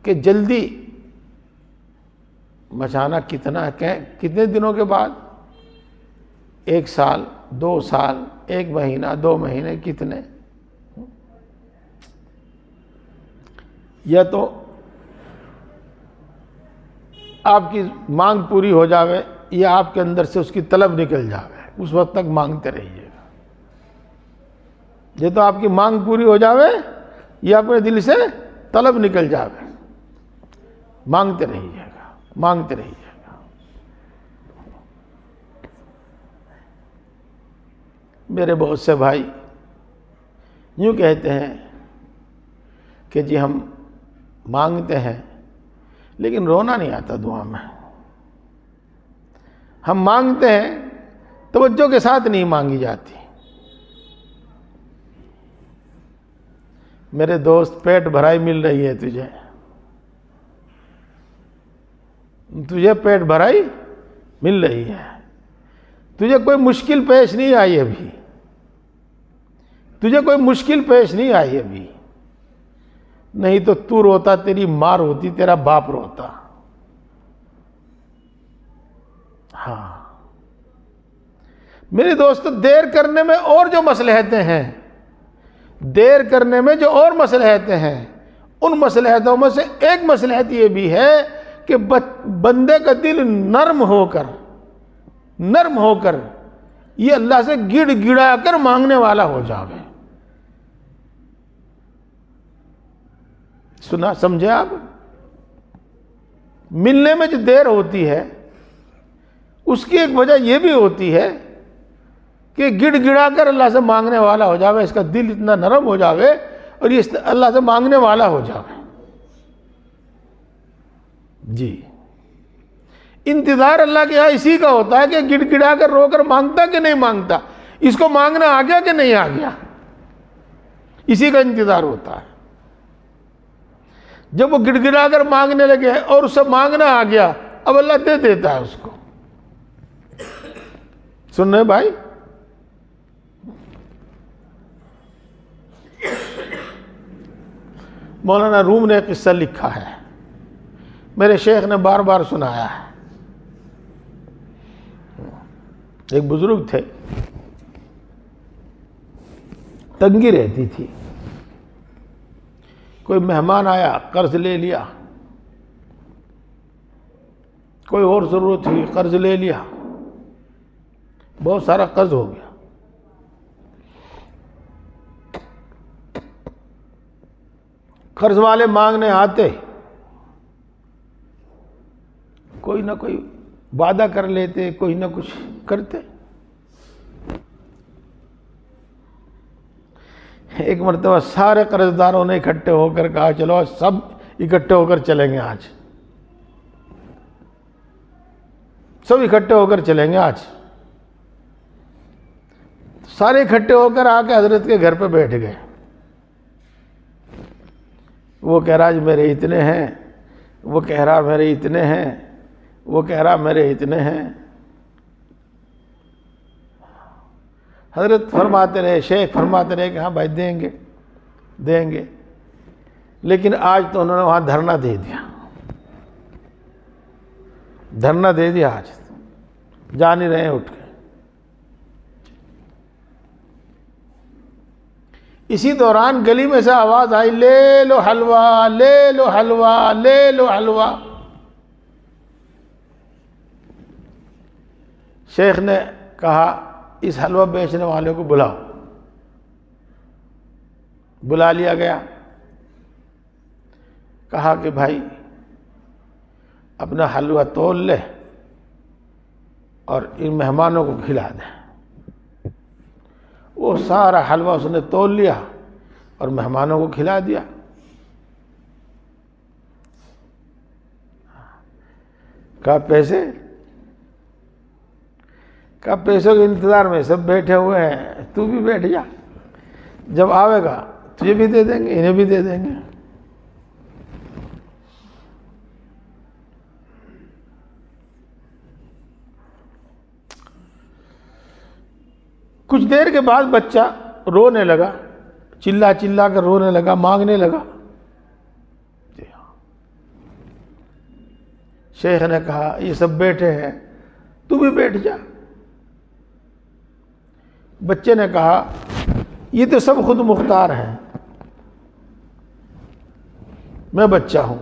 کہ جلدی مچانا کتنا ہے، کتنے دنوں کے بعد؟ 1 سال، 2 سال، 1 مہینہ، 2 مہینے، کتنے؟ یا تو آپ کی مانگ پوری ہو جاوے یا آپ کے اندر سے اس کی طلب نکل جاوے، اس وقت تک مانگتے رہیے گا۔ یہ تو آپ کی مانگ پوری ہو جاوے یا اپنے دل سے طلب نکل جاوے، مانگتے رہیے گا۔ مانگتے رہیے گا۔ میرے بہت سے بھائی یوں کہتے ہیں کہ جی ہم مانگتے ہیں لیکن رونا نہیں آتا دعا میں، ہم مانگتے ہیں توجہ کے ساتھ نہیں مانگی جاتی۔ میرے دوست پیٹ بھرائی مل رہی ہے تجھے پیٹ بھرائی مل رہی ہے، تجھے کوئی مشکل پیش نہیں آئی ابھی، تجھے کوئی مشکل پیش نہیں آئی ابھی، نہیں تو روتا تیری ماں روتی، تیرا باپ روتا۔ ہاں میرے دوستو، دیر کرنے میں اور جو مصلحتیں ہیں، دیر کرنے میں جو اور مصلحتیں ہیں، ان مصلحتوں میں سے ایک مصلحت یہ بھی ہے کہ بندے کا دل نرم ہو کر یہ اللہ سے گڑ گڑا کر مانگنے والا ہو جاوے۔ سنا سمجھے آپ؟ ملنے میں جو دیر ہوتی ہے اس کی ایک وجہ یہ بھی ہوتی ہے کہ گڑ گڑا کر اللہ سے مانگنے والا ہو جاوے، اس کا دل اتنا نرم ہو جاوے اور یہ اللہ سے مانگنے والا ہو جاوے۔ جی انتظار اللہ کے یہاں اسی کا ہوتا ہے کہ گڑ گڑا کر رو کر مانگتا کہ نہیں مانگتا، اس کو مانگنا آ گیا کہ نہیں آ گیا، اسی کا انتظار ہوتا ہے۔ جب وہ گڑ گڑا کر مانگنے لگے اور اس سے مانگنا آ گیا، اب اللہ دے دیتا ہے اس کو۔ سن رہے بھائی؟ مولانا روم نے ایک قصہ لکھا ہے، میرے شیخ نے بار بار سنایا ہے۔ ایک بزرگ تھے، تنگی رہتی تھی، کوئی مہمان آیا قرض لے لیا، کوئی اور ضرورت ہوئی قرض لے لیا، بہت سارا قرض ہو گیا۔ قرض والے مانگنے آتے، کوئی نہ کوئی وعدہ کر لیتے، کوئی نہ کچھ کرتے۔ ایک مرتبہ سارے قرض داروں نے اکٹھے ہو کر کہا چلو سب اکٹھے ہو کر چلیں گے، آج سب اکٹھے ہو کر چلیں گے۔ آج سارے اکٹھے ہو کر آ کے حضرت کے گھر پہ بیٹھ گئے۔ وہ کہہ رہا میرے اتنے ہیں، وہ کہہ رہا میرے اتنے ہیں، وہ کہہ رہا میرے اتنے ہیں۔ حضرت فرماتے رہے، شیخ فرماتے رہے کہ ہاں بھائی دیں گے دیں گے، لیکن آج تو انہوں نے وہاں دھرنا دے دیا، دھرنا دے دیا، آج جا نہیں رہے اٹھ کے۔ اسی دوران گلی میں سے آواز آئی، لے لو حلوہ لے لو حلوہ لے لو حلوہ۔ شیخ نے کہا اس حلوہ بیچنے والے کو بلاؤ۔ بلا لیا گیا، کہا کہ بھائی اپنا حلوہ تول لے اور ان مہمانوں کو کھلا دے۔ وہ سارا حلوہ اس نے تول لیا اور مہمانوں کو کھلا دیا۔ کہا پیسے؟ کہا پیسوں کے انتظار میں سب بیٹھے ہوئے ہیں، تو بھی بیٹھ جا، جب آئے گا تجھے بھی دے دیں گے، انہیں بھی دے دیں گے۔ کچھ دیر کے بعد بچہ رونے لگا، چلا چلا کر رونے لگا، مانگنے لگا۔ شیخ نے کہا یہ سب بیٹھے ہیں، تو بھی بیٹھ جا۔ بچے نے کہا یہ تو سب خود مختار ہیں، میں بچہ ہوں،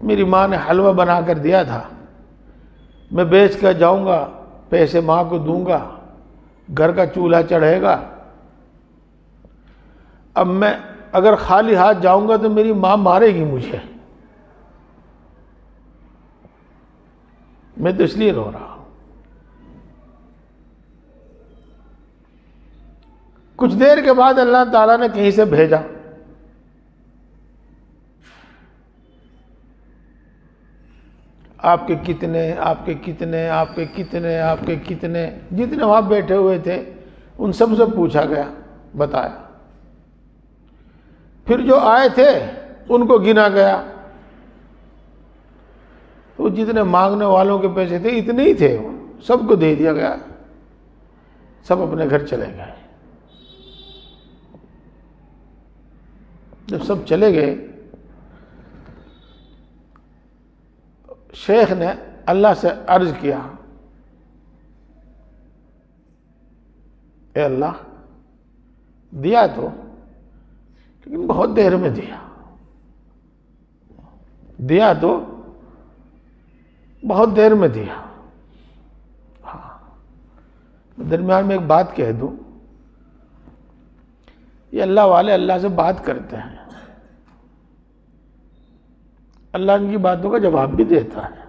میری ماں نے حلوہ بنا کر دیا تھا، میں بیچ کر جاؤں گا، پیسے ماں کو دوں گا، گھر کا چولہا چڑھے گا۔ اب میں اگر خالی ہاتھ جاؤں گا تو میری ماں مارے گی مجھے، میں تو اس لیے رو رہا ہوں۔ کچھ دیر کے بعد اللہ تعالیٰ نے کہیں سے بھیجا، آپ کے کتنے جتنے وہاں بیٹھے ہوئے تھے ان سب سے پوچھا گیا، بتایا۔ پھر جو آئے تھے ان کو گنا گیا، تو جتنے مانگنے والوں کے پیسے تھے اتنے ہی تھے، سب کو دے دیا گیا، سب اپنے گھر چلے گئے۔ جب سب چلے گئے، شیخ نے اللہ سے عرض کیا، اے اللہ، دیا تو لیکن بہت دیر میں دیا تو بہت دیر میں دیا۔ ہاں، درمیان میں ایک بات کہہ دوں، یہ اللہ والے اللہ سے بات کرتے ہیں، اللہ ان کی باتوں کا جواب بھی دیتا ہے،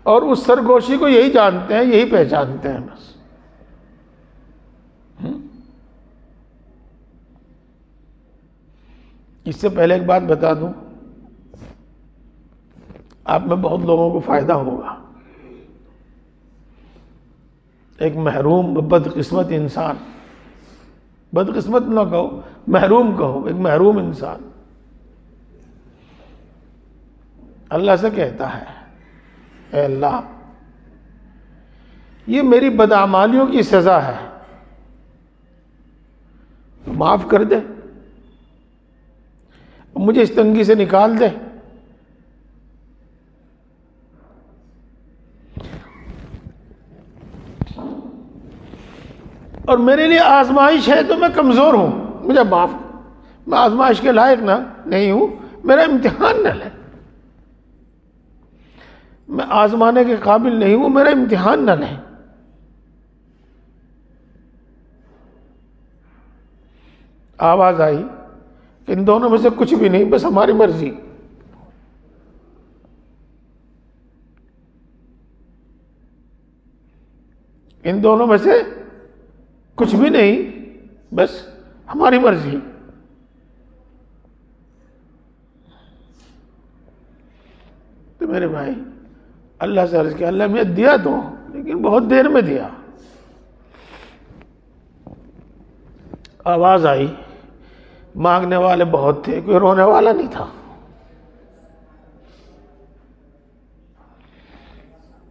اور اس سرگوشی کو یہی جانتے ہیں، یہی پہچانتے ہیں بس۔ اس سے پہلے ایک بات بتا دوں، آپ میں بہت لوگوں کو فائدہ ہوگا۔ ایک محروم بدقسمت انسان، بدقسمت نہ کہو، محروم کہو، ایک محروم انسان اللہ سے کہتا ہے، اے اللہ، یہ میری بدعمالیوں کی سزا ہے، معاف کر دے، مجھے اس تنگی سے نکال دے۔ اور میرے لیے آزمائش ہے تو میں کمزور ہوں، مجھے معاف، میں آزمائش کے لائق نہیں ہوں، میرا امتحان نہ لے، میں آزمانے کے قابل نہیں ہوں، میرا امتحان نہ لیں۔ آواز آئی کہ ان دونوں میں سے کچھ بھی نہیں، بس ہماری مرضی۔ ان دونوں میں سے کچھ بھی نہیں، بس ہماری مرضی۔ تو میرے بھائی، اللہ سے عرض کیا، اللہ میں دیا تو لیکن بہت دیر میں دیا۔ آواز آئی، مانگنے والے بہت تھے، کوئی رونے والا نہیں تھا۔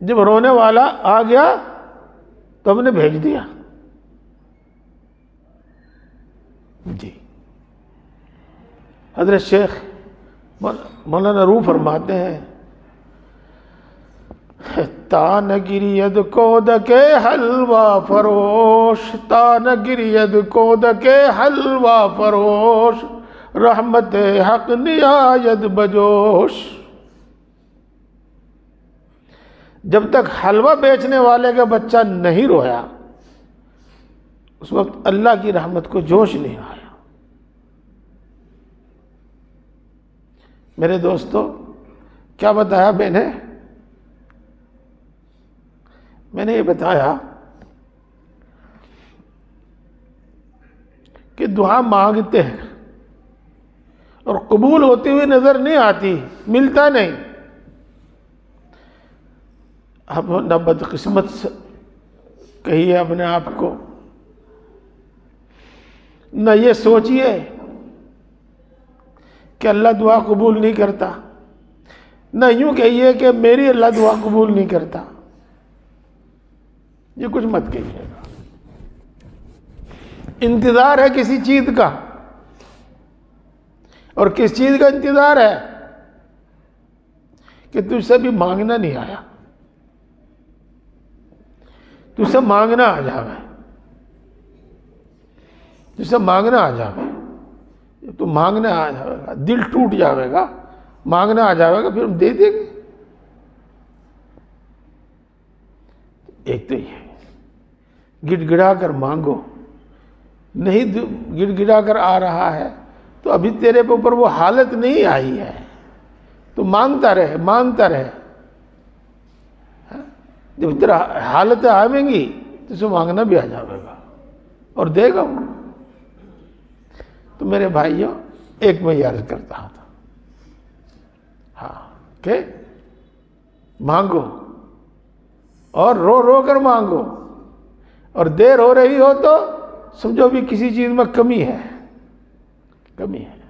جب رونے والا آ گیا تو ہم نے بھیج دیا۔ جی، حضرت شیخ مولانا روح فرماتے ہیں، تان گرید کود کے حلوہ فروش، تان گرید کود کے حلوہ فروش، رحمت حق نیاید بجوش۔ جب تک حلوہ بیچنے والے کا بچہ نہیں رویا، اس وقت اللہ کی رحمت کو جوش نہیں آیا۔ میرے دوستو، کیا بتایا میں نے یہ بتایا کہ دعا مانگتے ہیں اور قبول ہوتی ہوئی نظر نہیں آتی، ملتا نہیں۔ اب نہ بدقسمت کہیے اپنے آپ کو، نہ یہ سوچئے کہ اللہ دعا قبول نہیں کرتا، نہ یوں کہیے کہ میری اللہ دعا قبول نہیں کرتا، یہ کچھ مت کہیے گا۔ انتظار ہے کسی چیز کا، اور کس چیز کا انتظار ہے؟ کہ تجھ سے بھی مانگنا نہیں آیا، تجھ سے مانگنا آ جاوے، تجھ سے مانگنا آ جاوے، تو مانگنا آ جاوے گا، دل ٹوٹ جاوے گا، مانگنا آ جاوے گا، پھر ہم دے دیں گے۔ ایک تو یہ گڑ گڑا کر مانگو، نہیں گڑ گڑا کر آ رہا ہے تو ابھی تیرے اوپر وہ حالت نہیں آئی ہے، تو مانگتا رہے، مانگتا رہے، جب تیرا حالت آئیں گی تو اسے مانگنا بھی آ جائے گا اور دے گا وہ۔ تو میرے بھائیوں، ایک میں یہ عرض کرتا تھا، ہاں کہ مانگو اور رو رو کر مانگو، اور دیر ہو رہی ہو تو سمجھو بھی کسی چیز میں کمی ہے، کمی ہے۔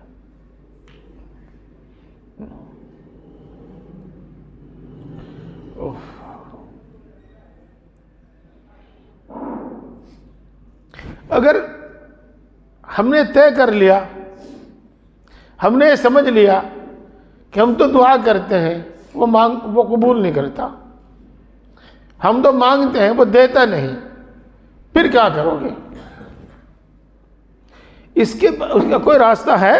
اگر ہم نے طے کر لیا، ہم نے سمجھ لیا کہ ہم تو دعا کرتے ہیں، وہ قبول نہیں کرتا، ہم تو مانگتے ہیں وہ دیتا نہیں، پھر کیا کرو گے؟ اس کا کوئی راستہ ہے؟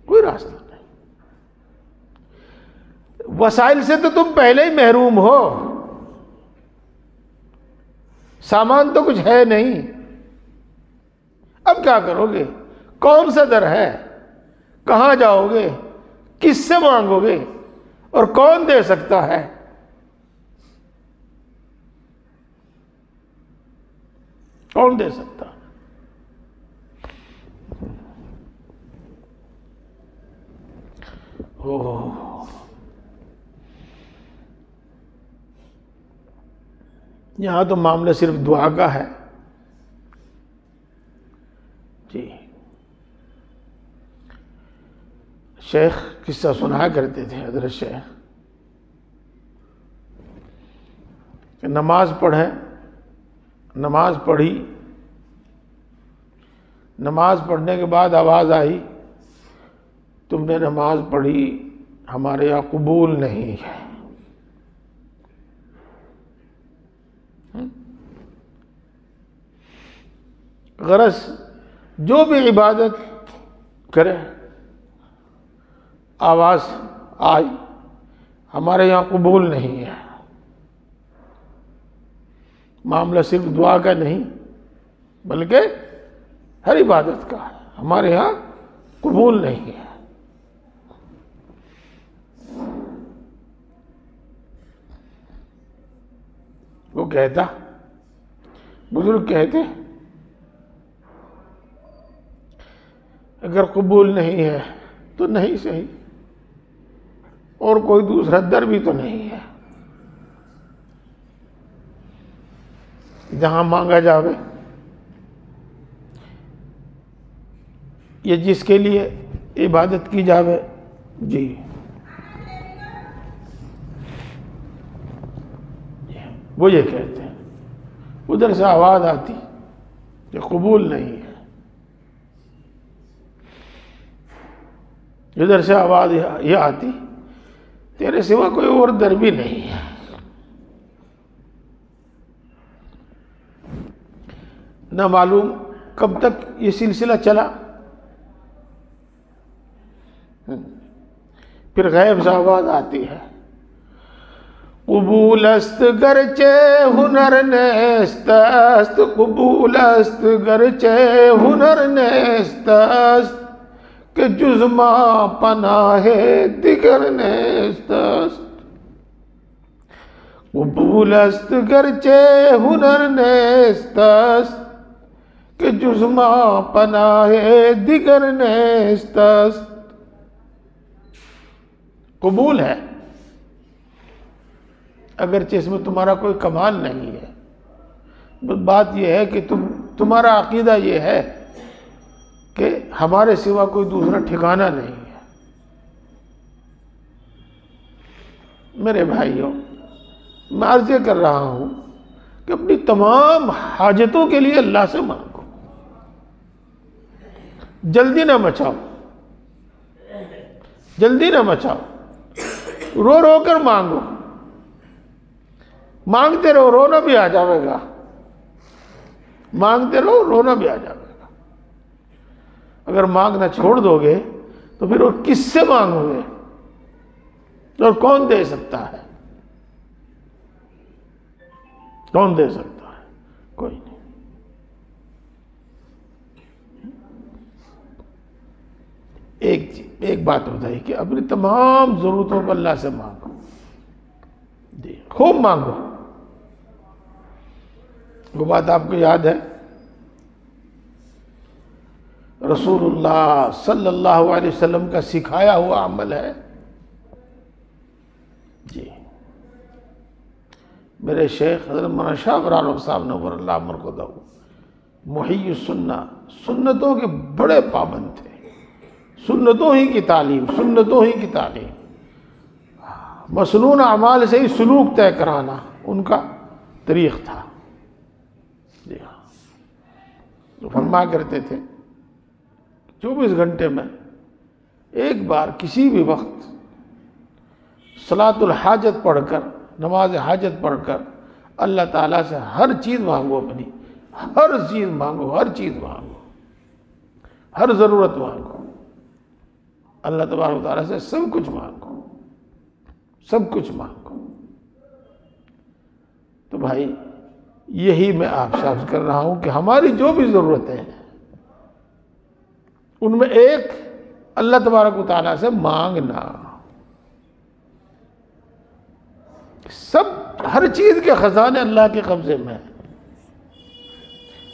کوئی راستہ نہیں۔ وسائل سے تو تم پہلے ہی محروم ہو، سامان تو کچھ ہے نہیں، اب کیا کرو گے؟ کون سا در ہے؟ کہاں جاؤ گے؟ کس سے مانگو گے؟ اور کون دے سکتا ہے؟ کون دے سکتا ہے؟ یہاں تو معاملہ صرف دعا کا ہے جی۔ شیخ قصہ سنا کرتے تھے، حضرت شیخ، کہ نماز پڑھیں، نماز پڑھی، نماز پڑھنے کے بعد آواز آئی، تم نے نماز پڑھی، ہمارے یہاں قبول نہیں ہے۔ غرض جو بھی عبادت کرے، آواز آئی ہمارے یہاں قبول نہیں ہے۔ معاملہ صرف دعا کا نہیں بلکہ ہر عبادت کا ہے، ہمارے یہاں قبول نہیں ہے۔ وہ کہتا، بزرگ کہتے، اگر قبول نہیں ہے تو نہیں صحیح، اور کوئی دوسرا در بھی تو نہیں ہے جہاں مانگا جاوے، یا جس کے لیے عبادت کی جاوے جی۔ وہ یہ کہتے ہیں، ادھر سے آواز آتی کہ قبول نہیں ہے، ادھر سے آواز یہ آتی تیرے سوا کوئی اور در بھی نہیں ہے۔ نہ معلوم کب تک یہ سلسلہ چلا، پھر غیب سے آواز آتی ہے، قبول است گرچہ ہنر نیست است، قبول است گرچہ ہنر نیست است، کہ جز ما پناہ دیگر نیست است۔ قبول است گرچہ ہنر نیست است، کہ جز ما پناہ دیگر نیست است۔ قبول ہے اگرچہ اس میں تمہارا کوئی کمال نہیں ہے، بات یہ ہے کہ تمہارا عقیدہ یہ ہے کہ ہمارے سوا کوئی دوسرا ٹھکانہ نہیں ہے۔ میرے بھائیوں، میں عرض کر رہا ہوں کہ اپنی تمام حاجتوں کے لیے اللہ سے مانگو، جلدی نہ مچاؤ، جلدی نہ مچاؤ، رو رو کر مانگو، مانگتے رہو، رونا بھی آ جائے گا، مانگتے رہو، رونا بھی آ جائے گا۔ اگر مانگنا چھوڑ دو گے تو پھر وہ کس سے مانگو گے؟ اور کون دے سکتا ہے؟ کون دے سکتا ہے؟ کوئی نہیں۔ ایک بات بتائی کہ اپنی تمام ضرورتوں کو اللہ سے مانگو، خوب مانگو. وہ بات آپ کو یاد ہے رسول اللہ صلی اللہ علیہ وسلم کا سکھایا ہوا عمل ہے. جی میرے شیخ حضرت مولانا شاہ ابرار صاحب نور اللہ مرقدہ محی السنہ سنتوں کے بڑے پابند تھے. سنتوں ہی کی تعلیم، سنتوں ہی کی تعلیم، مسنون اعمال سے ہی سلوک طے کرانا ان کا طریق تھا. جی ہاں، جو فرمایا کرتے تھے 24 گھنٹے میں ایک بار کسی بھی وقت صلاۃ الحاجت پڑھ کر، نماز حاجت پڑھ کر اللہ تعالیٰ سے ہر چیز مانگو، اپنی ہر چیز مانگو، ہر چیز مانگو، ہر ضرورت مانگو. اللہ تبارک و تعالیٰ سے سب کچھ مانگو، سب کچھ مانگو. تو بھائی یہی میں آپ سے عرض کر رہا ہوں کہ ہماری جو بھی ضرورتیں ہیں ان میں ایک اللہ تبارک و تعالیٰ سے مانگنا. سب ہر چیز کے خزانے اللہ کے قبضے میں ہیں.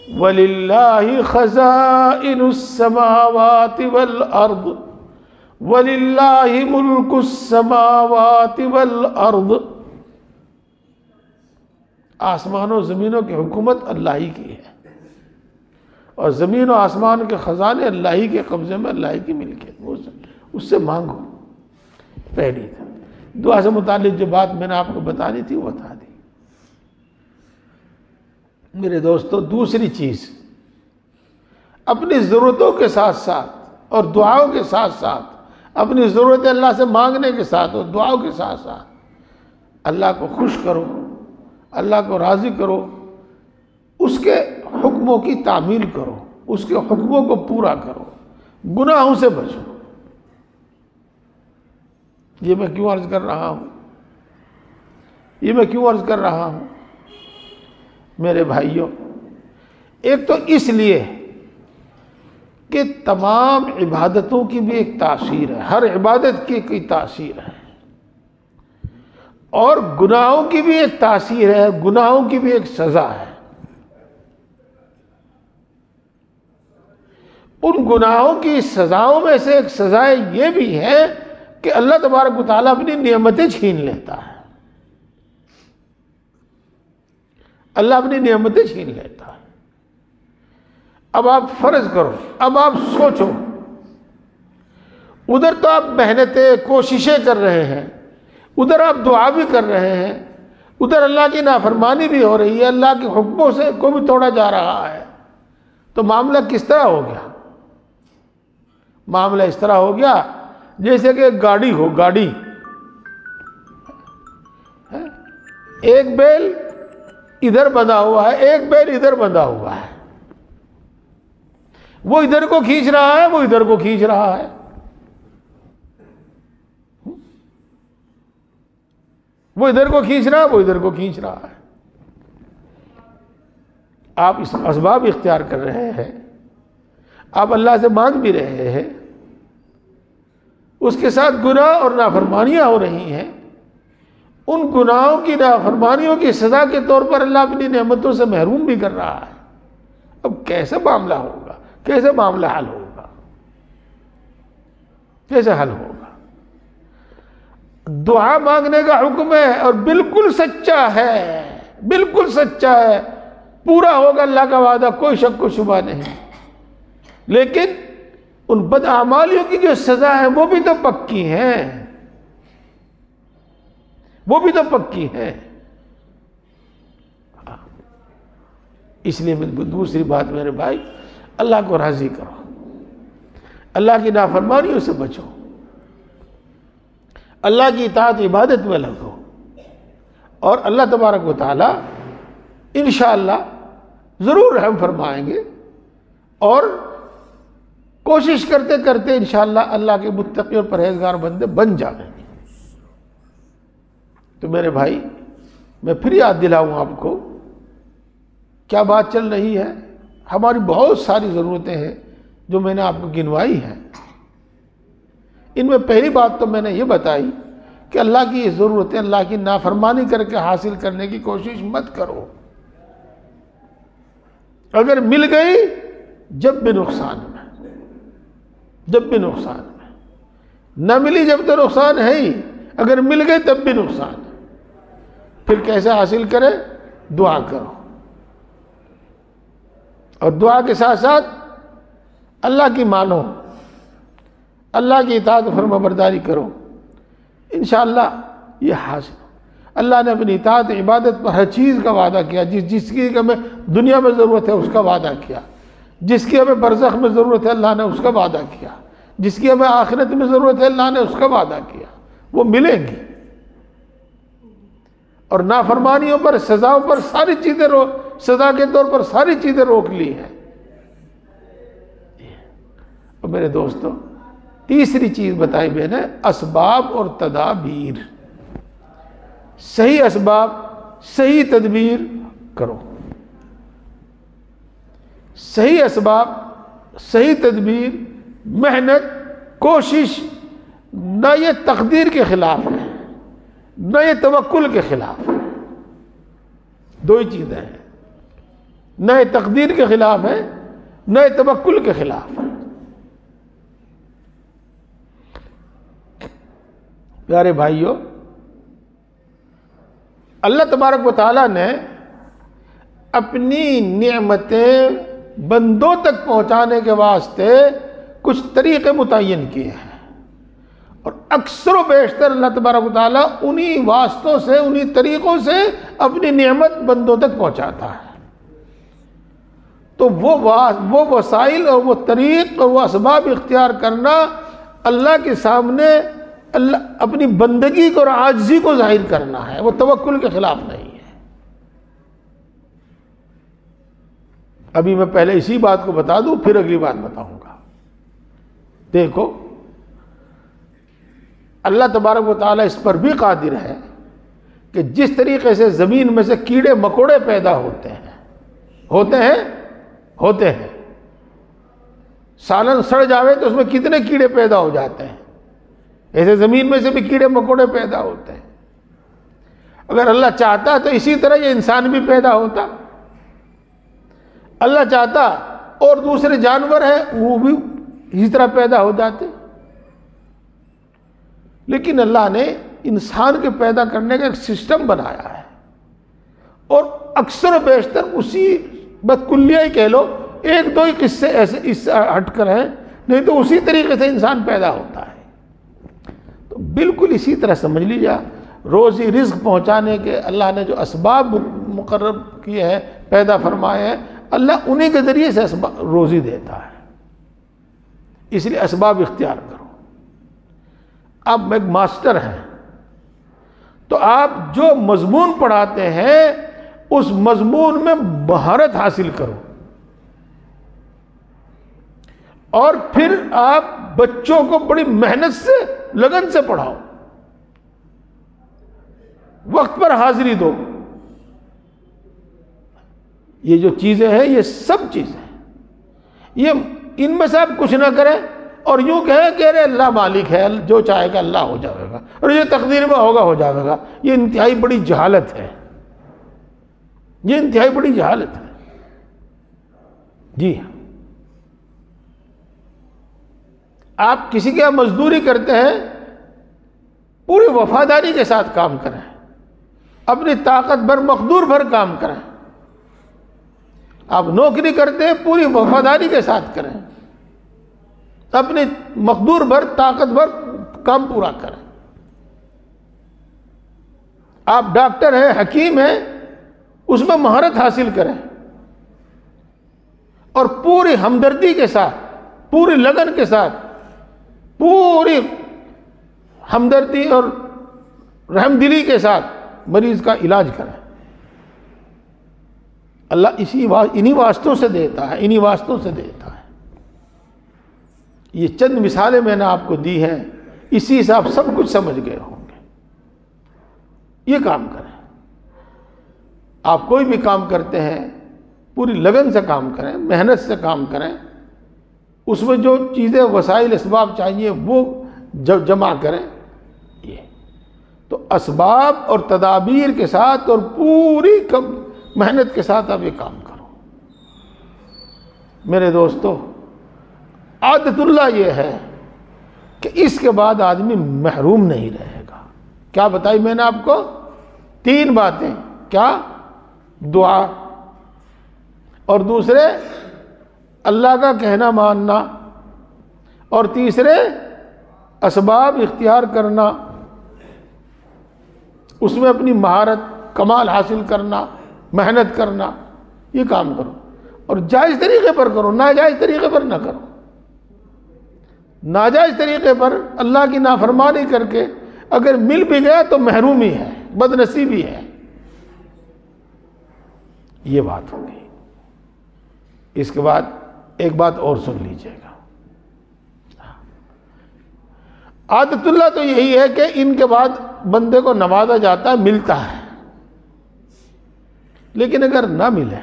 وَلِلَّهِ خَزَائِنُ السَّمَاوَاتِ وَالْأَرْضِ وَلِلَّهِ مُلْكُ السَّمَاوَاتِ وَالْأَرْضِ. آسمان و زمینوں کی حکومت اللہ ہی کی ہے، اور زمین و آسمان کے خزانے اللہ ہی کے قبضے میں، اللہ ہی کی ملکیت. اس سے مانگو. پہلی تھا. دعا سے متعلق جو بات میں نے آپ کو بتانی تھی وہ بتا دی. میرے دوستو دوسری چیز، اپنی ضرورتوں کے ساتھ ساتھ اور دعاؤں کے ساتھ ساتھ، اپنی ضرورتیں اللہ سے مانگنے کے ساتھ اور دعاؤں کے ساتھ ساتھ اللہ کو خوش کرو، اللہ کو راضی کرو، اس کے حکموں کی تعمیل کرو، اس کے حکموں کو پورا کرو، گناہوں سے بچو. یہ میں کیوں عرض کر رہا ہوں؟ یہ میں کیوں عرض کر رہا ہوں میرے بھائیوں؟ ایک تو اس لیے کہ تمام عبادتوں کی بھی ایک تاثیر ہے، ہر عبادت کی کوئی تاثیر ہے، اور گناہوں کی بھی ایک تاثیر ہے، گناہوں کی بھی ایک سزا ہے. ان گناہوں کی سزاؤں میں سے ایک سزا یہ بھی ہے کہ اللہ تبارک و تعالیٰ اپنی نعمتیں چھین لیتا ہے. اللہ اپنی نعمتیں چھین لیتا ہے. اب آپ فرض کرو، اب آپ سوچو، ادھر تو آپ محنتیں کوششیں کر رہے ہیں، ادھر آپ دعا بھی کر رہے ہیں، ادھر اللہ کی نافرمانی بھی ہو رہی ہے، اللہ کے حکموں سے کو بھی توڑا جا رہا ہے. تو معاملہ کس طرح ہو گیا؟ معاملہ اس طرح ہو گیا جیسے کہ گاڑی ہو، گاڑی، ایک بیل ادھر بندھا ہوا ہے، ایک بیل ادھر بندھا ہوا ہے. وہ ادھر کو کھینچ رہا ہے، وہ ادھر کو کھینچ رہا ہے. وہ ادھر کو کھینچ رہا ہے، وہ ادھر کو کھینچ رہا ہے. آپ اس اسباب اختیار کر رہے ہیں، آپ اللہ سے مانگ بھی رہے ہیں، اس کے ساتھ گناہ اور نافرمانیاں ہو رہی ہیں. ان گناہوں کی نافرمانیوں کی سزا کے طور پر اللہ اپنی نعمتوں سے محروم بھی کر رہا ہے. اب کیسے معاملہ ہوگا؟ کیسے معاملہ حل ہوگا؟ کیسے حل ہوگا؟ دعا مانگنے کا حکم ہے اور بالکل سچا ہے، بالکل سچا ہے، پورا ہوگا اللہ کا وعدہ، کوئی شک و شبہ نہیں. لیکن ان بدعمالیوں کی جو سزا ہے وہ بھی تو پکی ہیں، وہ بھی تو پکی ہے. اس لیے دوسری بات میرے بھائی، اللہ کو راضی کرو، اللہ کی نافرمانیوں سے بچو، اللہ کی اطاعت عبادت میں لگو، اور اللہ تبارک و تعالی انشاءاللہ ضرور رحم فرمائیں گے، اور کوشش کرتے کرتے انشاءاللہ اللہ کے متقی اور پرہیزگار بندے بن جائیں گے. تو میرے بھائی میں پھر یاد دلاؤں آپ کو، کیا بات چل رہی ہے؟ ہماری بہت ساری ضرورتیں ہیں جو میں نے آپ کو گنوائی ہیں. ان میں پہلی بات تو میں نے یہ بتائی کہ اللہ کی یہ ضرورت ہے، اللہ کی نافرمانی کر کے حاصل کرنے کی کوشش مت کرو۔ اگر مل گئی جب بھی نقصان میں، جب بھی نقصان میں، نہ ملی جب تو نقصان ہے ہی، اگر مل گئی تب بھی نقصان ہے۔ پھر کیسے حاصل کرے؟ دعا کرو، اور دعا کے ساتھ ساتھ اللہ کی مانو، اللہ کی اطاعت و فرما برداری کرو، انشاءاللہ یہ حاصل ہو۔ اللہ نے اپنی اطاعت عبادت پر ہر چیز کا وعدہ کیا، جس کی ہمیں دنیا میں ضرورت ہے اس کا وعدہ کیا، جس کی ہمیں برزخ میں ضرورت ہے اللہ نے اس کا وعدہ کیا، جس کی ہمیں آخرت میں ضرورت ہے اللہ نے اس کا وعدہ کیا، وہ ملیں گی۔ اور نافرمانیوں پر، سزاؤں پر ساری چیزیں سزا کے طور پر ساری چیزیں روک لی ہیں۔ اور میرے دوستو، تیسری چیز بتائی میں نے، اسباب اور تدابیر۔ صحیح اسباب، صحیح تدبیر کرو۔ صحیح اسباب، صحیح تدبیر، محنت، کوشش، نہ یہ تقدیر کے خلاف ہے، نہ یہ توکل کے خلاف ہے۔ دو ہی چیزیں ہیں، نہ یہ تقدیر کے خلاف ہے، نہ یہ توکل کے خلاف ہے۔ پیارے بھائیو، اللہ تبارک و تعالیٰ نے اپنی نعمتیں بندوں تک پہنچانے کے واسطے کچھ طریقے متعین کیے ہیں، اور اکثر و بیشتر اللہ تبارک و تعالیٰ انہی واسطوں سے، انہی طریقوں سے اپنی نعمت بندوں تک پہنچاتا ہے۔ تو وہ وسائل اور وہ طریق اور وہ اسباب اختیار کرنا اللہ کے سامنے اپنی بندگی کو اور عاجزی کو ظاہر کرنا ہے، وہ توکل کے خلاف نہیں ہے۔ ابھی میں پہلے اسی بات کو بتا دوں، پھر اگلی بات بتاؤں گا۔ دیکھو، اللہ تبارک و تعالیٰ اس پر بھی قادر ہے کہ جس طریقے سے زمین میں سے کیڑے مکوڑے پیدا ہوتے ہیں، سالن سڑ جاوے تو اس میں کتنے کیڑے پیدا ہو جاتے ہیں، ایسے زمین میں سے بھی کیڑے مکوڑے پیدا ہوتے ہیں۔ اگر اللہ چاہتا تو اسی طرح یہ انسان بھی پیدا ہوتا، اللہ چاہتا اور دوسرے جانور ہیں وہ بھی اسی طرح پیدا ہو جاتے، لیکن اللہ نے انسان کے پیدا کرنے کا ایک سسٹم بنایا ہے، اور اکثر و بیشتر اسی بدکلیہ ہی کہہ لو، ایک دو ہی قصے ایسے اس سے ہٹ کر ہیں، نہیں تو اسی طریقے سے انسان پیدا ہوتا ہے۔ تو بالکل اسی طرح سمجھ لیجیے، روزی رزق پہنچانے کے اللہ نے جو اسباب مقرر کیے ہیں، پیدا فرمائے ہیں، اللہ انہی کے ذریعے سے روزی دیتا ہے، اس لیے اسباب اختیار کرو۔ آپ ایک ماسٹر ہیں تو آپ جو مضمون پڑھاتے ہیں اس مضمون میں مہارت حاصل کرو، اور پھر آپ بچوں کو بڑی محنت سے، لگن سے پڑھاؤ، وقت پر حاضری دو۔ یہ جو چیزیں ہیں، یہ سب چیزیں، یہ ان میں سے آپ کچھ نہ کریں اور یوں کہیں کہ ارے اللہ مالک ہے، جو چاہے گا اللہ ہو جائے گا، اور یہ تقدیر میں ہوگا ہو جائے گا، یہ انتہائی بڑی جہالت ہے، یہ انتہائی بڑی جہالت ہے۔ جی ہاں، آپ کسی کے مزدوری کرتے ہیں، پوری وفاداری کے ساتھ کام کریں، اپنی طاقت بھر مقدور بھر کام کریں۔ آپ نوکری کرتے ہیں، پوری وفاداری کے ساتھ کریں، اپنی مقدور بھر طاقت بھر کام پورا کریں۔ آپ ڈاکٹر ہیں، حکیم ہیں، اس میں مہارت حاصل کریں، اور پوری ہمدردی کے ساتھ، پوری لگن کے ساتھ، پوری ہمدردی اور رحم دلی کے ساتھ مریض کا علاج کریں۔ اللہ انہی واسطوں سے دیتا ہے، انہی واسطوں سے دیتا ہے۔ یہ چند مثالیں میں نے آپ کو دی ہیں، اسی سے آپ سب کچھ سمجھ گئے ہوں گے۔ یہ کام کریں، آپ کوئی بھی کام کرتے ہیں پوری لگن سے کام کریں، محنت سے کام کریں، اس میں جو چیزیں وسائل اسباب چاہیے وہ جمع کریں۔ یہ تو اسباب اور تدابیر کے ساتھ اور پوری محنت کے ساتھ آپ یہ کام کرو۔ میرے دوستو، عادت اللہ یہ ہے کہ اس کے بعد آدمی محروم نہیں رہے گا۔ کیا بتائی میں نے آپ کو؟ 3 باتیں۔ کیا؟ دعا، اور دوسرے اللہ کا کہنا ماننا، اور تیسرے اسباب اختیار کرنا، اس میں اپنی مہارت کمال حاصل کرنا، محنت کرنا۔ یہ کام کرو، اور جائز طریقے پر کرو، ناجائز طریقے پر نہ کرو۔ ناجائز طریقے پر اللہ کی نافرمانی کر کے اگر مل بھی گیا تو محرومی ہے، بد نصیبی ہے۔ یہ بات ہوگی۔ اس کے بعد ایک بات اور سن لیجئے گا۔ عادت اللہ تو یہی ہے کہ ان کے بعد بندے کو نوازا جاتا ہے، ملتا ہے، لیکن اگر نہ ملے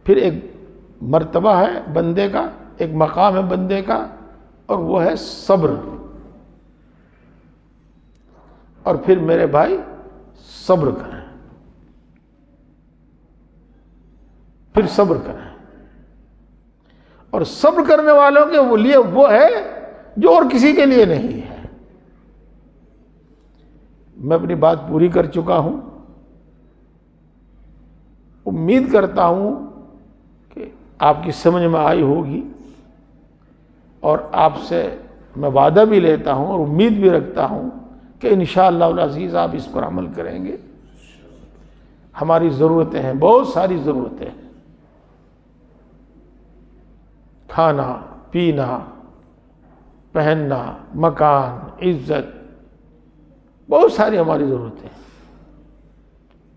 پھر ایک مرتبہ ہے بندے کا، ایک مقام ہے بندے کا، اور وہ ہے صبر۔ اور پھر میرے بھائی صبر کریں، پھر صبر کریں۔ اور صبر کرنے والوں کے لیے وہ ہے جو اور کسی کے لیے نہیں ہے۔ میں اپنی بات پوری کر چکا ہوں۔ امید کرتا ہوں کہ آپ کی سمجھ میں آئی ہوگی، اور آپ سے میں وعدہ بھی لیتا ہوں اور امید بھی رکھتا ہوں کہ انشاءاللہ العزیز آپ اس پر عمل کریں گے۔ ہماری ضرورتیں ہیں، بہت ساری ضرورتیں ہیں، کھانا پینا، پہننا، مکان، عزت، بہت ساری ہماری ضرورتیں ہیں۔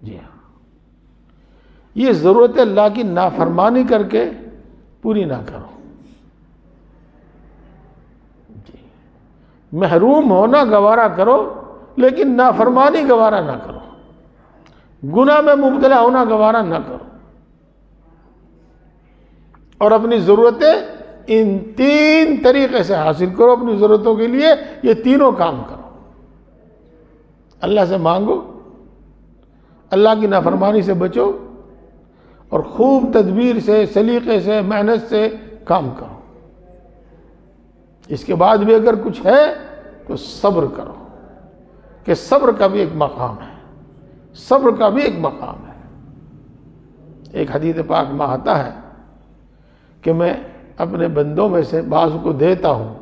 جی ہاں، یہ ضرورتیں اللہ کی نافرمانی کر کے پوری نہ کرو۔ جی، محروم ہونا گوارا کرو، لیکن نافرمانی گوارا نہ کرو، گناہ میں مبتلا ہونا گوارا نہ کرو۔ اور اپنی ضرورتیں ان 3 طریقے سے حاصل کرو۔ اپنی ضرورتوں کے لیے یہ تینوں کام کرو۔ اللہ سے مانگو، اللہ کی نافرمانی سے بچو، اور خوب تدبیر سے، سلیقے سے، محنت سے کام کرو۔ اس کے بعد بھی اگر کچھ ہے تو صبر کرو، کہ صبر کا بھی ایک مقام ہے، صبر کا بھی ایک مقام ہے۔ ایک حدیث پاک میں آتا ہے کہ میں اپنے بندوں میں سے بعض کو دیتا ہوں،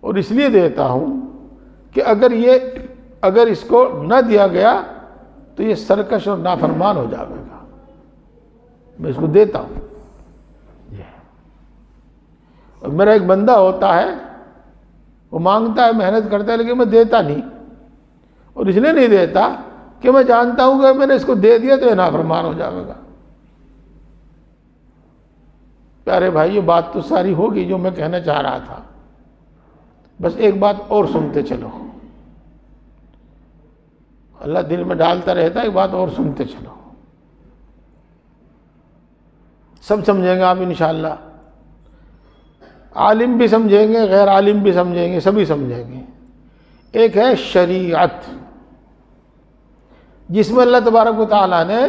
اور اس لیے دیتا ہوں کہ اگر اس کو نہ دیا گیا تو یہ سرکش اور نافرمان ہو جائے گا۔ میں اس کو دیتا ہوں۔ اور میرا ایک بندہ ہوتا ہے، وہ مانگتا ہے، محنت کرتا ہے، لیکن میں دیتا نہیں، اور اس لیے نہیں دیتا کہ میں جانتا ہوں کہ میں نے اس کو دے دیا تو یہ نافرمان ہو جائے گا۔ پیارے بھائی، یہ بات تو ساری ہوگی جو میں کہنا چاہ رہا تھا، بس ایک بات اور سنتے چلو۔ اللہ دل میں ڈالتا رہتا ہے، ایک بات اور سنتے چلو، سب سمجھیں گے آپ انشاءاللہ۔ عالم بھی سمجھیں گے، غیر عالم بھی سمجھیں گے، سبھی سمجھیں گے۔ ایک ہے شریعت، جس میں اللہ تبارک و تعالیٰ نے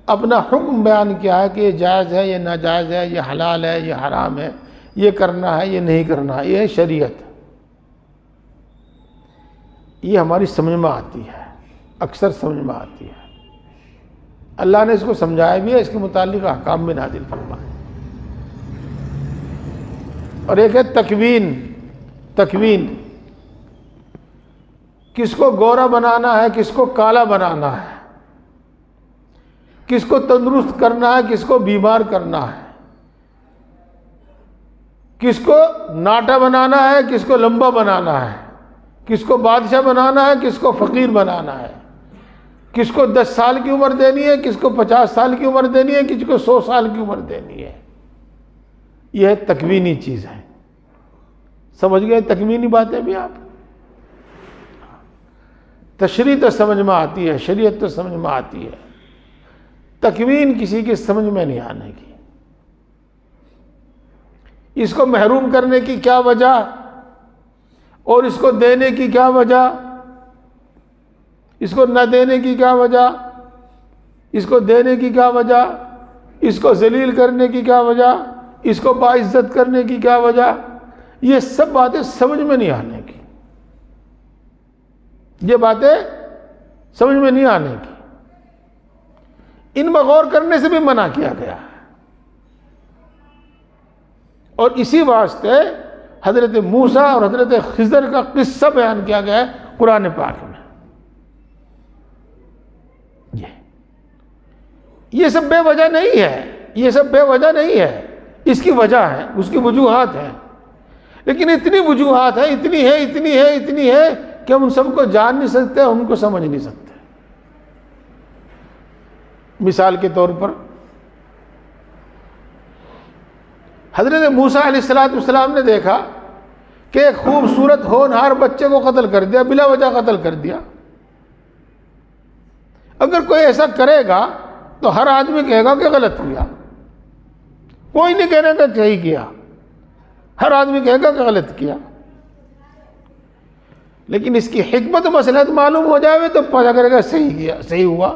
اپنا حکم بیان کیا ہے کہ یہ جائز ہے، یہ ناجائز ہے، یہ حلال ہے، یہ حرام ہے، یہ کرنا ہے، یہ نہیں کرنا ہے۔ یہ ہے شریعت۔ یہ ہماری سمجھ میں آتی ہے، اکثر سمجھ میں آتی ہے۔ اللہ نے اس کو سمجھایا بھی ہے، اس کے متعلق احکام بھی نازل فرمائے۔ اور ایک ہے تکوین۔ تکوین، کس کو گورا بنانا ہے، کس کو کالا بنانا ہے، کس کو تندرست کرنا ہے، کس کو بیمار کرنا ہے، کس کو ناٹا بنانا ہے، کس کو لمبا بنانا ہے، کس کو بادشاہ بنانا ہے، کس کو فقیر بنانا ہے، کس کو 10 سال کی عمر دینی ہے، کس کو 50 سال کی عمر دینی ہے، کس کو 100 سال کی عمر دینی ہے۔ یہ تکوینی چیز ہے۔ سمجھ گئے تکوینی باتیں بھی آپ؟ تشریع تو سمجھ میں آتی ہے، شریعت تو سمجھ میں آتی ہے، تکوین کسی کی سمجھ میں نہیں آنے کی۔ اس کو محروم کرنے کی کیا وجہ اور اس کو دینے کی کیا وجہ، اس کو نہ دینے کی کیا وجہ، اس کو دینے کی کیا وجہ، اس کو ذلیل کرنے کی کیا وجہ، اس کو باعزت کرنے کی کیا وجہ، یہ سب باتیں سمجھ میں نہیں آنے کی، یہ باتیں سمجھ میں نہیں آنے کی، ان میں غور کرنے سے بھی منع کیا گیا ہے۔ اور اسی واسطے حضرت موسیٰ اور حضرت خضر کا قصہ بیان کیا گیا ہے قرآن پاک میں۔ یہ سب بے وجہ نہیں ہے، یہ سب بے وجہ نہیں ہے، اس کی وجہ ہے، اس کی وجوہات ہیں، لیکن اتنی وجوہات ہیں، اتنی ہے کہ ہم ان سب کو جان نہیں سکتے، ان کو سمجھ نہیں سکتے۔ مثال کے طور پر حضرت موسیٰ علیہ السلام نے دیکھا کہ ایک خوبصورت ہونہار بچے کو قتل کر دیا، بلا وجہ قتل کر دیا۔ اگر کوئی ایسا کرے گا تو ہر آدمی کہے گا کہ غلط کیا، کوئی نہیں کہنے گا صحیح کیا، ہر آدمی کہے گا کہ غلط کیا۔ لیکن اس کی حکمت و مصلحت معلوم ہو جائے تو پتہ کرے گا صحیح کیا، صحیح ہوا۔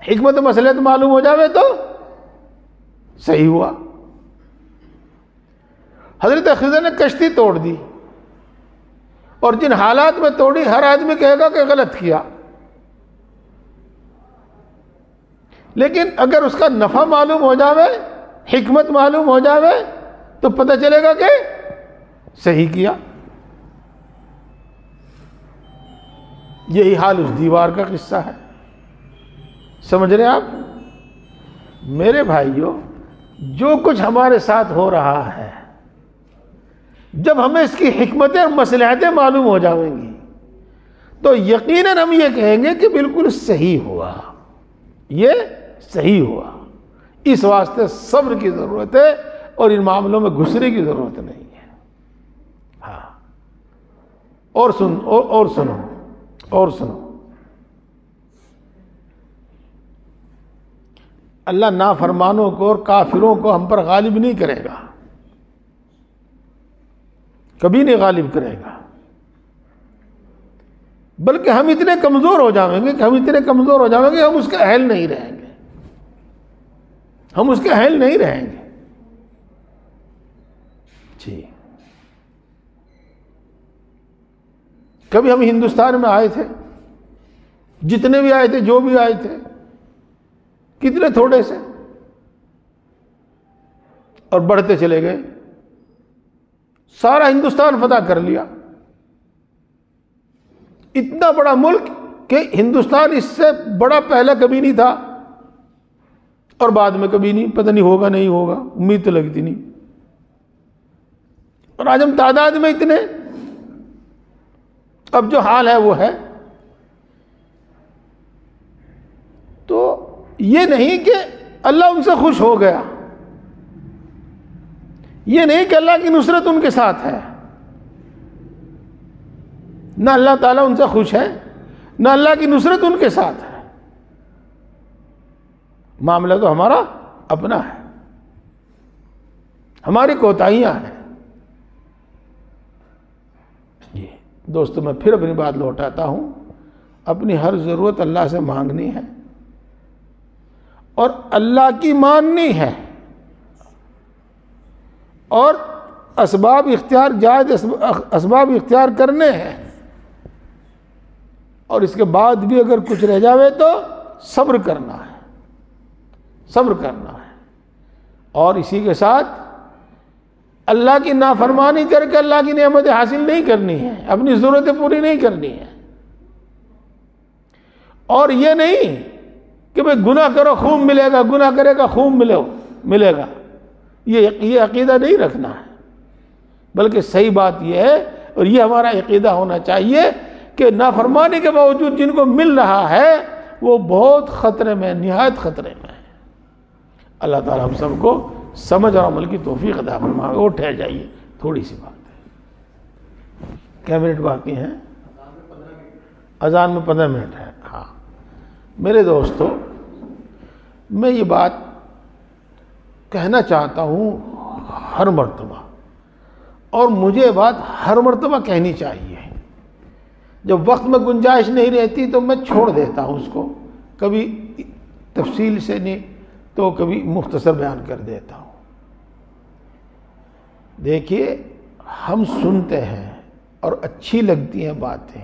حکمت و مصلحت معلوم ہو جائے تو صحیح ہوا۔ حضرت خضر نے کشتی توڑ دی، اور جن حالات میں توڑی ہر آدمی کہے گا کہ غلط کیا، لیکن اگر اس کا نفع معلوم ہو جاوے، حکمت معلوم ہو جاوے تو پتہ چلے گا کہ صحیح کیا۔ یہی حال اس دیوار کا قصہ ہے، سمجھ رہے ہیں آپ؟ میرے بھائیوں، جو کچھ ہمارے ساتھ ہو رہا ہے، جب ہمیں اس کی حکمتیں اور مصلحتیں معلوم ہو جائیں گی تو یقیناً ہم یہ کہیں گے کہ بالکل صحیح ہوا، یہ صحیح ہوا۔ اس واسطے صبر کی ضرورت ہے اور ان معاملوں میں گھسنے کی ضرورت نہیں ہے۔ ہاں، اور سنو اللہ نافرمانوں کو اور کافروں کو ہم پر غالب نہیں کرے گا، کبھی نہیں غالب کرے گا، بلکہ ہم اتنے کمزور ہو جائیں گے کہ ہم اس کے اہل نہیں رہیں گے، ہم اس کے اہل نہیں رہیں گے۔ جی، کبھی ہم ہندوستان میں آئے تھے، جتنے بھی آئے تھے، جو بھی آئے تھے، کتنے تھوڑے سے، اور بڑھتے چلے گئے، سارا ہندوستان فتح کر لیا۔ اتنا بڑا ملک کہ ہندوستان اس سے بڑا پہلا کبھی نہیں تھا، اور بعد میں کبھی نہیں، پتہ نہیں ہوگا نہیں ہوگا، امید تو لگتی نہیں۔ اور آج ہم تعداد میں اتنے، اب جو حال ہے وہ ہے۔ تو یہ نہیں کہ اللہ ان سے خوش ہو گیا، یہ نہیں کہ اللہ کی نصرت ان کے ساتھ ہے، نہ اللہ تعالیٰ ان سے خوش ہے، نہ اللہ کی نصرت ان کے ساتھ ہے۔ معاملہ تو ہمارا اپنا ہے، ہماری کوتاہیاں ہیں۔ دوستو، میں پھر اپنی بات لوٹاتا ہوں، اپنی ہر ضرورت اللہ سے مانگنی ہے اور اللہ کی ماننی ہے، اور اسباب اختیار، جائز اسباب اختیار کرنے ہیں، اور اس کے بعد بھی اگر کچھ رہ جاوے تو صبر کرنا ہے، صبر کرنا ہے۔ اور اسی کے ساتھ اللہ کی نافرمانی کر کے اللہ کی نعمتیں حاصل نہیں کرنی ہے، اپنی ضرورتیں پوری نہیں کرنی ہے۔ اور یہ نہیں کہ بھئی گناہ کرو خوب ملے گا، گناہ کرے گا خوب ملے گا، یہ عقیدہ نہیں رکھنا ہے، بلکہ صحیح بات یہ ہے، اور یہ ہمارا عقیدہ ہونا چاہیے کہ نافرمانی کے باوجود جن کو مل رہا ہے وہ بہت خطرے میں، نہایت خطرے میں ہے۔ اللہ تعالیٰ ہم سب کو سمجھ اور عمل کی توفیق عطا فرمائے۔ اور ٹھہر جائیے، تھوڑی سی بات ہے، کیا منٹ باقی ہیں؟ اذان میں 15 منٹ ہے۔ ہاں میرے دوستو، میں یہ بات کہنا چاہتا ہوں ہر مرتبہ، اور مجھے بات ہر مرتبہ کہنی چاہیے۔ جب وقت میں گنجائش نہیں رہتی تو میں چھوڑ دیتا ہوں اس کو، کبھی تفصیل سے نہیں تو کبھی مختصر بیان کر دیتا ہوں۔ دیکھیے ہم سنتے ہیں اور اچھی لگتی ہیں باتیں،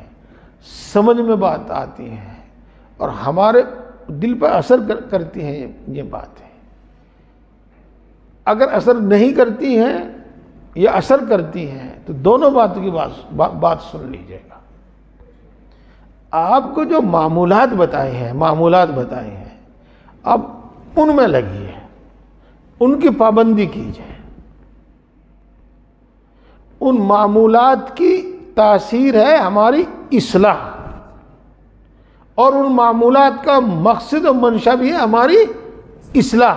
سمجھ میں بات آتی ہیں اور ہمارے دل پر اثر کرتی ہیں یہ باتیں۔ اگر اثر نہیں کرتی ہیں یا اثر کرتی ہیں تو دونوں باتوں کی بات سن لیجیے گا۔ آپ کو جو معمولات بتائے ہیں اب ان میں لگیے، ان کی پابندی کیجیے۔ ان معمولات کی تاثیر ہے ہماری اصلاح، اور ان معمولات کا مقصد و منشا بھی ہے ہماری اصلاح۔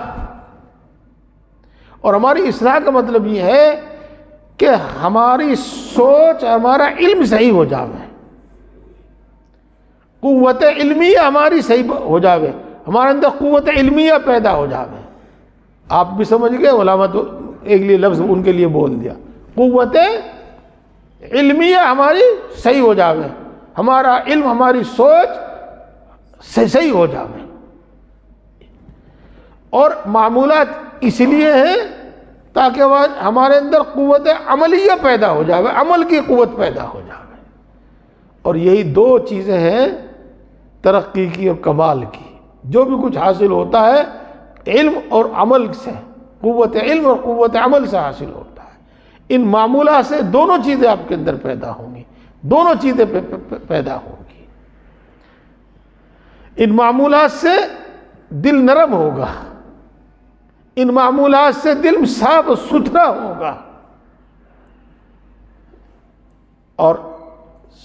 اور ہماری اصلاح کا مطلب یہ ہے کہ ہماری سوچ، ہمارا علم صحیح ہو جاوے، قوت علمیہ ہماری صحیح ہو جاوے، ہمارے اندر قوت علمیہ پیدا ہو جاوے۔ آپ بھی سمجھ گئے، علماء تو ایک لیے لفظ ان کے لیے بول دیا، قوت علمیہ ہماری صحیح ہو جاوے، ہمارا علم، ہماری سوچ صحیح ہو جاوے۔ اور معمولات اس لیے ہیں تاکہ ہمارے اندر قوت عملیہ پیدا ہو جاوے، عمل کی قوت پیدا ہو جاوے۔ اور یہی دو چیزیں ہیں ترقی کی اور کمال کی۔ جو بھی کچھ حاصل ہوتا ہے علم اور عمل سے، قوت علم اور قوت عمل سے حاصل ہوتا ہے۔ ان معمولات سے دونوں چیزیں آپ کے اندر پیدا ہوں گی، دونوں چیزیں پیدا ہوں گی۔ ان معمولات سے دل نرم ہوگا، ان معمولات سے دل صاف و ستھرا ہوگا، اور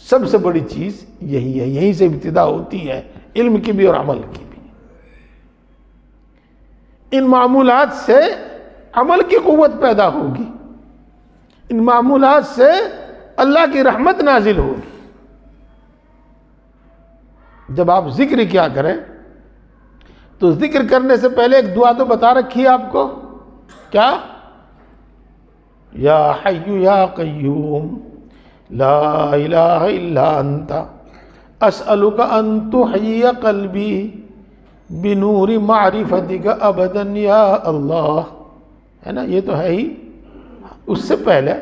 سب سے بڑی چیز یہی ہے، یہیں سے ابتدا ہوتی ہے علم کی بھی اور عمل کی بھی۔ ان معمولات سے عمل کی قوت پیدا ہوگی، ان معمولات سے اللہ کی رحمت نازل ہوگی۔ جب آپ ذکر کیا کریں تو ذکر کرنے سے پہلے ایک دعا تو بتا رکھی ہے آپ کو، کیا؟ یا حی یا قیوم لا الہ الا انت اسألک ان تحیی قلبی بنور معرفتک ابدا یا اللہ، ہے نا؟ یہ تو ہے ہی۔ اس سے پہلے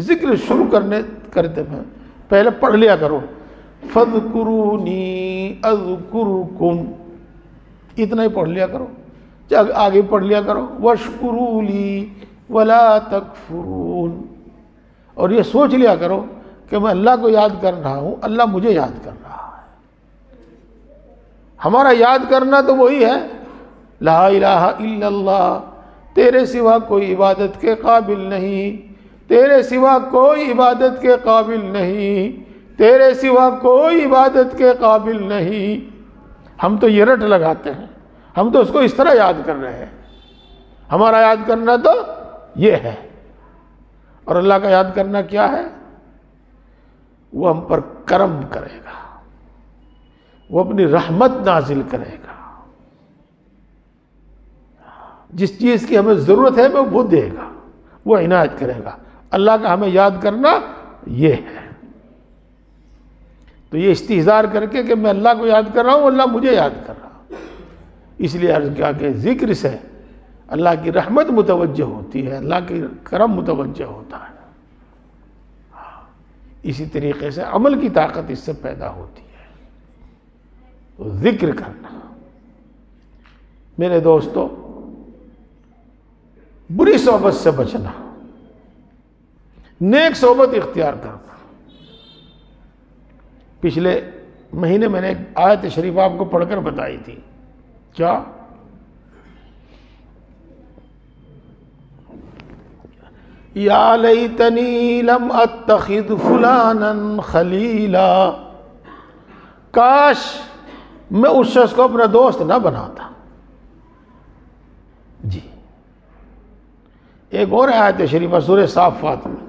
ذکر شروع کرتے ہیں پہلے پڑھ لیا کرو، فاذکرونی اذکرکم، اتنا ہی پڑھ لیا کرو، آگے پڑھ لیا کرو، واشکروا لی ولا تکفرون، اور یہ سوچ لیا کرو کہ میں اللہ کو یاد کر رہا ہوں، اللہ مجھے یاد کر رہا ہے۔ ہمارا یاد کرنا تو وہی ہے، لا الہ الا اللہ، تیرے سوا کوئی عبادت کے قابل نہیں، تیرے سوا کوئی عبادت کے قابل نہیں، تیرے سوا کوئی عبادت کے قابل نہیں۔ ہم تو یہ رٹ لگاتے ہیں، ہم تو اس کو اس طرح یاد کر رہے ہیں۔ ہمارا یاد کرنا تو یہ ہے، اور اللہ کا یاد کرنا کیا ہے؟ وہ ہم پر کرم کرے گا، وہ اپنی رحمت نازل کرے گا، جس چیز کی ہمیں ضرورت ہے وہ دے گا، وہ عنایت کرے گا۔ اللہ کا ہمیں یاد کرنا یہ ہے۔ تو یہ استحضار کر کے کہ میں اللہ کو یاد کر رہا ہوں، اللہ مجھے یاد کر رہا ہوں، اس لیے عرض کیا کہ ذکر سے اللہ کی رحمت متوجہ ہوتی ہے، اللہ کی کرم متوجہ ہوتا ہے۔ اسی طریقے سے عمل کی طاقت اس سے پیدا ہوتی ہے۔ تو ذکر کرنا، میرے دوستو، بری صحبت سے بچنا، نیک صحبت اختیار کرنا۔ پچھلے مہینے میں نے ایک آیت شریف آپ کو پڑھ کر بتائی تھی، کیا؟ یا لیتنی لم اتخذ فلانا خلیلا، کاش میں اس شخص کو اپنا دوست نہ بناتا۔ جی، ایک اور آیت شریفہ سورہ صافات میں،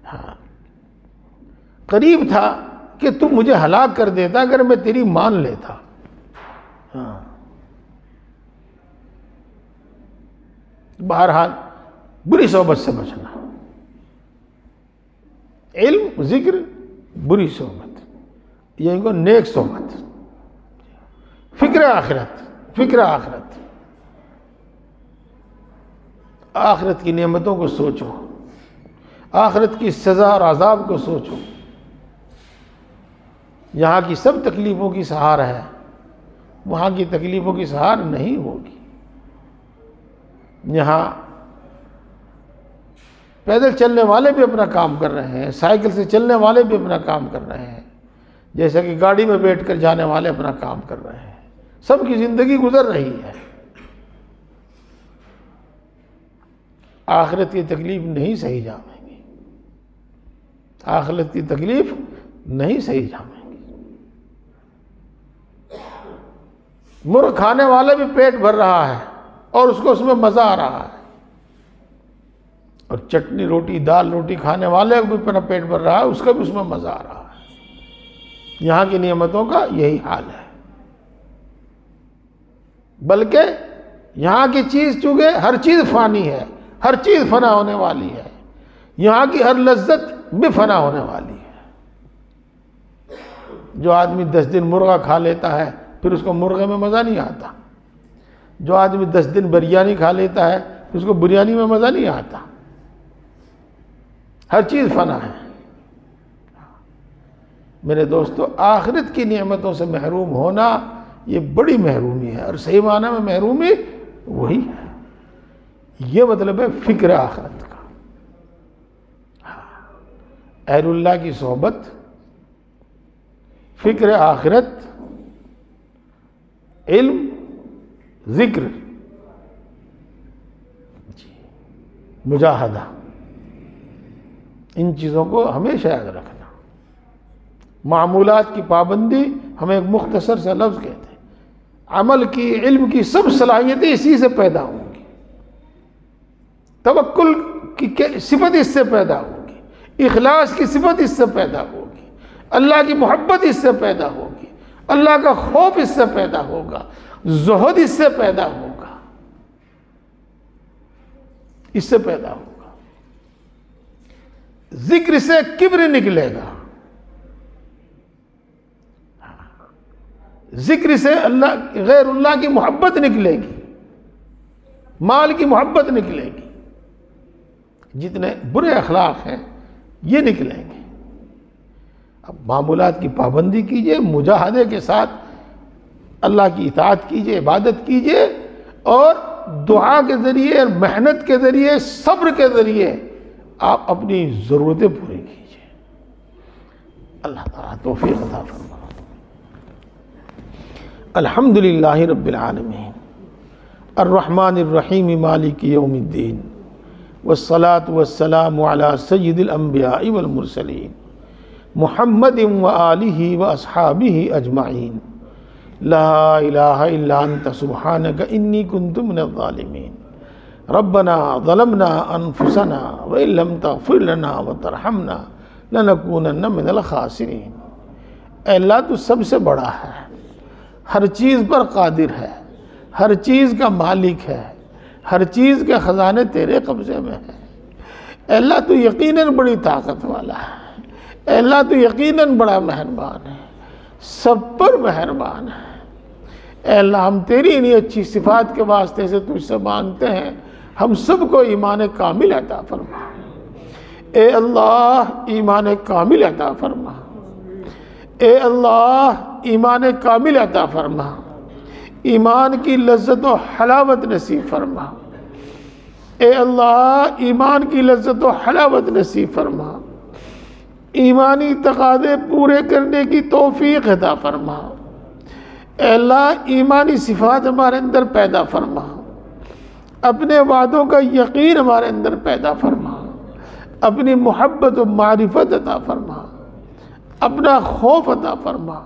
ہاں، قریب تھا کہ تم مجھے ہلاک کر دیتا اگر میں تیری مان لیتا۔ ہاں، بہرحال بری صحبت سے بچنا۔ علم، ذکر، بری صحبت، یہ ان کو نیک صحبت، فکر آخرت، فکر آخرت، آخرت کی نعمتوں کو سوچو، آخرت کی سزا اور عذاب کو سوچو۔ یہاں کی سب تکلیفوں کی سہار ہے، وہاں کی تکلیفوں کی سہار نہیں ہوگی۔ یہاں پیدل چلنے والے بھی اپنا کام کر رہے ہیں، سائیکل سے چلنے والے بھی اپنا کام کر رہے ہیں، جیسا کہ گاڑی میں بیٹھ کر جانے والے اپنا کام کر رہے ہیں، سب کی زندگی گزر رہی ہے۔ آخرت کی تکلیف نہیں سہی جامیں گی، آخرت کی تکلیف نہیں سہی جامیں گی۔ مرغ کھانے والا بھی پیٹ بھر رہا ہے اور اس کو اس میں مزہ آ رہا ہے، اور چٹنی روٹی دال روٹی کھانے والے کو بھی اپنا پیٹ بھر رہا ہے، اس کا بھی اس میں مزہ آ رہا ہے۔ یہاں کی نعمتوں کا یہی حال ہے، بلکہ یہاں کی چیز چونکہ ہر چیز فانی ہے، ہر چیز فنا ہونے والی ہے، یہاں کی ہر لذت بھی فنا ہونے والی ہے۔ جو آدمی 10 دن مرغا کھا لیتا ہے پھر اس کو مرغے میں مزہ نہیں آتا، جو آدمی 10 دن بریانی کھا لیتا ہے پھر اس کو بریانی میں مزہ نہیں آتا۔ ہر چیز فنا ہے۔ میرے دوستو، آخرت کی نعمتوں سے محروم ہونا یہ بڑی محرومی ہے، اور صحیح معنی میں محرومی وہی ہے۔ یہ مطلب ہے فکر آخرت کا۔ اہل اللہ کی صحبت، فکر آخرت، علم، ذکر، مجاہدہ، ان چیزوں کو ہمیشہ یاد رکھنا۔ معمولات کی پابندی، ہم ایک مختصر سا لفظ کہتے ہیں، عمل کی، علم کی سب صلاحیتیں اسی سے پیدا ہوں گی، توکل کی صفت اس سے پیدا ہوگی، اخلاص کی صفت اس سے پیدا ہوگی، اللہ کی محبت اس سے پیدا ہوگی، اللہ کا خوف اس سے پیدا ہوگا، زہد اس سے پیدا ہوگا، اس سے پیدا ہوگا۔ ذکر سے کبر نکلے گا، ذکر سے اللہ غیر اللہ کی محبت نکلے گی، مال کی محبت نکلے گی، جتنے برے اخلاق ہیں یہ نکلیں گے۔ اب معمولات کی پابندی کیجئے، مجاہدے کے ساتھ اللہ کی اطاعت کیجئے، عبادت کیجئے، اور دعا کے ذریعے، محنت کے ذریعے، صبر کے ذریعے آپ اپنی ضرورتیں پوری کیجئے۔ اللہ تعالیٰ توفیق عطا فرمائے۔ الحمدللہ رب العالمین الرحمن الرحیم مالک یوم الدین والصلاة والسلام علی سید الانبیاء والمرسلین محمد وآلہ واصحابہ اجمعین لا الہ الا انت سبحانک انی کنت من الظالمین ربنا ظلمنا انفسنا وان لم تغفر لنا وترحمنا لنکونن من الخاسرین۔ اے اللہ تو سب سے بڑا ہے، ہر چیز پر قادر ہے، ہر چیز کا مالک ہے، ہر چیز کے خزانے تیرے قبضے میں ہیں۔ اے اللہ تو یقیناً بڑی طاقت والا ہے، اے اللہ تو یقیناً بڑا مہربان ہے، سب پر مہربان ہے۔ اے اللہ ہم تیری انہی اچھی صفات کے واسطے سے تجھ سے مانگتے ہیں، ہم سب کو ایمان کامل عطا فرما۔ اے اللہ ایمان کامل عطا فرما، اے اللہ ایمان کامل عطا فرما، ایمان کی لذت و حلاوت نصیب فرما، اے اللہ ایمان کی لذت و حلاوت نصیب فرما، ایمانی تقاضے پورے کرنے کی توفیق عطا فرما۔ اے اللہ ایمانی صفات ہمارے اندر پیدا فرما، اپنے وعدوں کا یقین ہمارے اندر پیدا فرما، اپنی محبت و معرفت عطا فرما، اپنا خوف عطا فرما،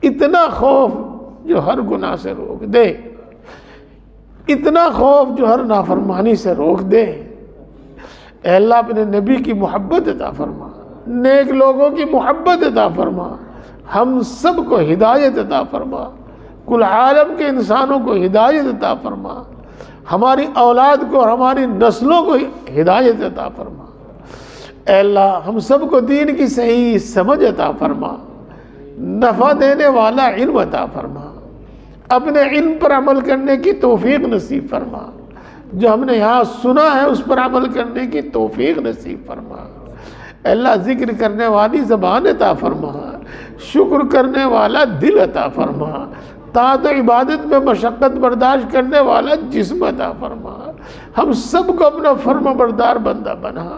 اتنا خوف جو ہر گناہ سے روک دے، اتنا خوف جو ہر نافرمانی سے روک دے۔ اے اللہ اپنے نبی کی محبت عطا فرما، نیک لوگوں کی محبت عطا فرما، ہم سب کو ہدایت عطا فرما، کل عالم کے انسانوں کو ہدایت عطا فرما، ہماری اولاد کو اور ہماری نسلوں کو ہدایت عطا فرما۔ اے اللہ ہم سب کو دین کی صحیح سمجھ عطا فرما، نفع دینے والا علم عطا فرما، اپنے علم پر عمل کرنے کی توفیق نصیب فرما، جو ہم نے یہاں سنا ہے اس پر عمل کرنے کی توفیق نصیب فرما۔ اے اللہ ذکر کرنے والی زبان عطا فرما، شکر کرنے والا دل عطا فرما، طاعت و عبادت میں مشقت برداشت کرنے والا جسم عطا فرما، ہم سب کو اپنا فرما بردار بندہ بنا،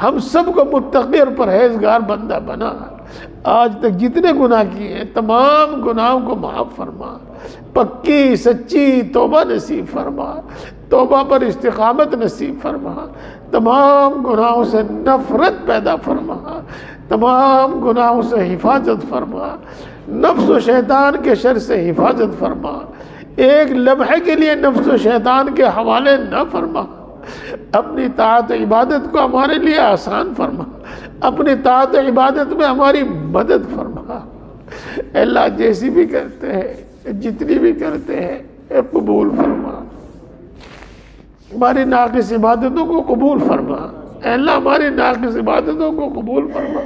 ہم سب کو متقی اور پرہیزگار بندہ بنا۔ آج تک جتنے گناہ کیے ہیں تمام گناہوں کو معاف فرما، پکی سچی توبہ نصیب فرما، توبہ پر استقامت نصیب فرما، تمام گناہوں سے نفرت پیدا فرما، تمام گناہوں سے حفاظت فرما، نفس و شیطان کے شر سے حفاظت فرما، ایک لمحے کے لیے نفس و شیطان کے حوالے نہ فرما، اپنی طاعت و عبادت کو ہمارے لیے آسان فرما، اپنی طاعت و عبادت میں ہماری مدد فرما۔ اے اللہ جیسی بھی کرتے ہیں جتنی بھی کرتے ہیں اے قبول فرما، ہماری ناقص عبادتوں کو قبول فرما، اے اللہ ہماری ناقص عبادتوں کو قبول فرما،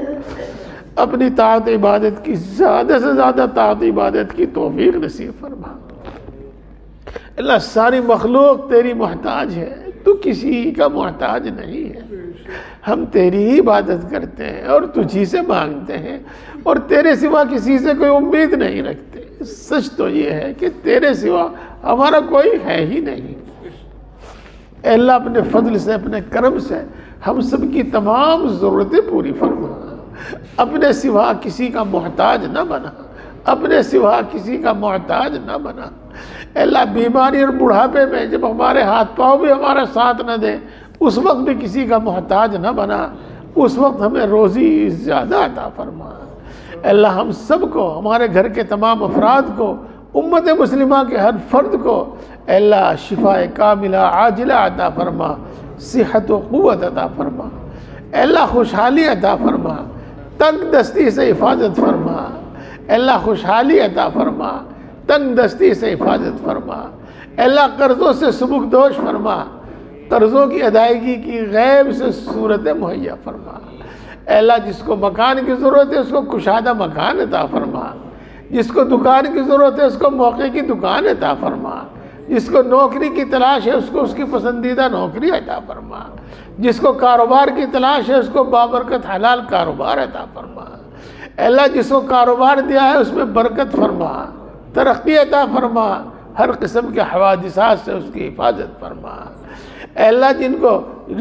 اپنی طاعت عبادت کی زیادہ سے زیادہ طاعت عبادت کی توفیق نصیب فرما۔ اللہ ساری مخلوق تیری محتاج ہے، تو کسی کا محتاج نہیں ہے، ہم تیری ہی عبادت کرتے ہیں اور تجھی سے مانگتے ہیں اور تیرے سوا کسی سے کوئی امید نہیں رکھتے۔ سچ تو یہ ہے کہ تیرے سوا ہمارا کوئی ہے ہی نہیں۔ اے اللہ اپنے فضل سے اپنے کرم سے ہم سب کی تمام ضرورتیں پوری فرما، اپنے سوا کسی کا محتاج نہ بنا، اپنے سوا کسی کا محتاج نہ بنا۔ اے اللہ بیماری اور بڑھاپے میں جب ہمارے ہاتھ پاؤں بھی ہمارا ساتھ نہ دے اس وقت بھی کسی کا محتاج نہ بنا، اس وقت ہمیں روزی زیادہ عطا فرما۔ اے اللہ ہم سب کو، ہمارے گھر کے تمام افراد کو، امت مسلمہ کے ہر فرد کو اے اللہ شفاء کاملہ عاجلہ عطا فرما، صحت و قوت عطا فرما۔ اے اللہ خوشحالی عطا فرما، تنگ دستی سے حفاظت فرما۔ اے اللہ خوشحالی عطا فرما، تنگ دستی سے حفاظت فرما۔ اے اللہ قرضوں سے سبک دوش فرما، قرضوں کی ادائیگی کی غیب سے صورت مہیا فرما۔ اے اللہ جس کو مکان کی ضرورت ہے اس کو کشادہ مکان عطا فرما، جس کو دکان کی ضرورت ہے اس کو موقع کی دکان عطا فرما، جس کو نوکری کی تلاش ہے اس کو اس کی پسندیدہ نوکری عطا فرما، جس کو کاروبار کی تلاش ہے اس کو بابرکت حلال کاروبار عطا فرما۔ اے اللہ جس کو کاروبار دیا ہے اس میں برکت فرما، ترقی عطا فرما، ہر قسم کے حوادثات سے اس کی حفاظت فرما۔ اے اللہ جن کو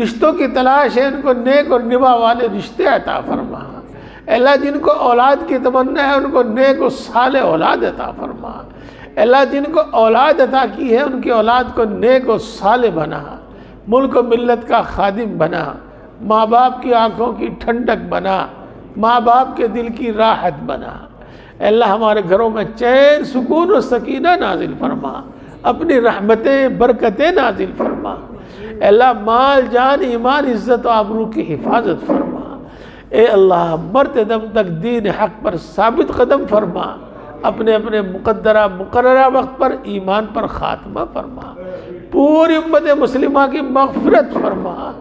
رشتوں کی تلاش ہے ان کو نیک اور نبھا والے رشتے عطا فرما۔ اے اللہ جن کو اولاد کی تمنا ہے ان کو نیک و صالح اولاد عطا فرما۔ اے اللہ جن کو اولاد عطا کی ہے ان کی اولاد کو نیک و صالح بنا، ملک و ملت کا خادم بنا، ماں باپ کی آنکھوں کی ٹھنڈک بنا، ماں باپ کے دل کی راحت بنا۔ اے اللہ ہمارے گھروں میں چین سکون و سکینہ نازل فرما، اپنی رحمتیں برکتیں نازل فرما۔ اے اللہ مال جان ایمان عزت و آبرو کی حفاظت فرما۔ اے اللہ مرتے دم تک دین حق پر ثابت قدم فرما، اپنے اپنے مقدرہ مقررہ وقت پر ایمان پر خاتمہ فرما، پوری امت مسلمہ کی مغفرت فرما۔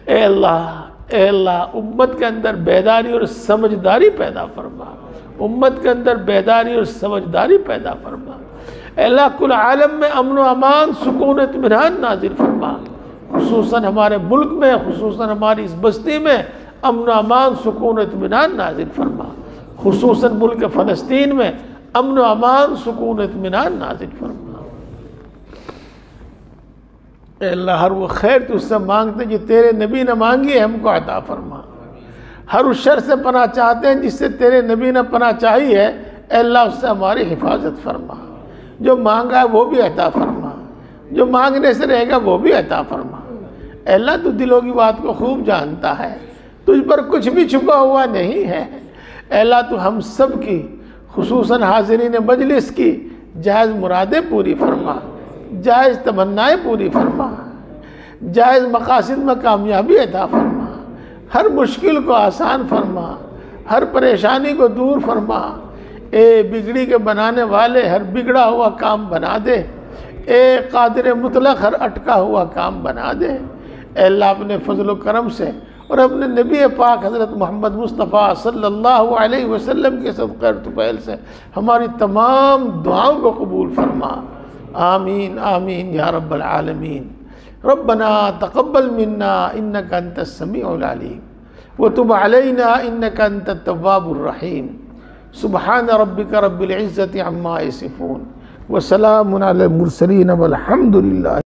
اے اللہ امت کے اندر بیداری اور سمجھداری پیدا فرما، امت کے اندر بیداری اور سمجھداری پیدا فرما۔ اے اللہ کل عالم میں امن و امان سکون اطمینان نازل فرما، خصوصاً ہمارے ملک میں، خصوصاً ہماری اس بستی میں امن و امان سکون اطمینان نازل فرما، خصوصاً ملک فلسطین میں امن و امان سکون اطمینان نازل فرما۔ اے اللہ ہر وہ خیر تو اس سے مانگتے ہیں جو تیرے نبی نے مانگی ہے ہم کو عطا فرما، ہر اس شر سے پناہ چاہتے ہیں جس سے تیرے نبی نے پناہ چاہی ہے اے اللہ اس سے ہماری حفاظت فرما، جو مانگا ہے وہ بھی عطا فرما، جو مانگنے سے رہے گا وہ بھی عطا فرما۔ اے اللہ تو دلوں کی بات کو خوب جانتا ہے، تجھ پر کچھ بھی چھپا ہوا نہیں ہے۔ اے اللہ تو ہم سب کی خصوصاً حاضرین مجلس کی جائز مرادیں پوری فرما، جائز تمنائیں پوری فرما، جائز مقاصد میں کامیابی عطا فرما، ہر مشکل کو آسان فرما، ہر پریشانی کو دور فرما۔ اے بگڑی کے بنانے والے ہر بگڑا ہوا کام بنا دے، اے قادر مطلق ہر اٹکا ہوا کام بنا دے۔ اے اللہ اپنے فضل و کرم سے اور اپنے نبی پاک حضرت محمد مصطفیٰ صلی اللہ علیہ وسلم کے صدقہ اور طفیل سے ہماری تمام دعاؤں کو قبول فرما. آمین آمین یا رب العالمین. ربنا تقبل منا انك انت السميع العليم وتب علينا انك انت التواب الرحيم. سبحان ربك رب العزة عما يصفون وسلام على المرسلين والحمد لله.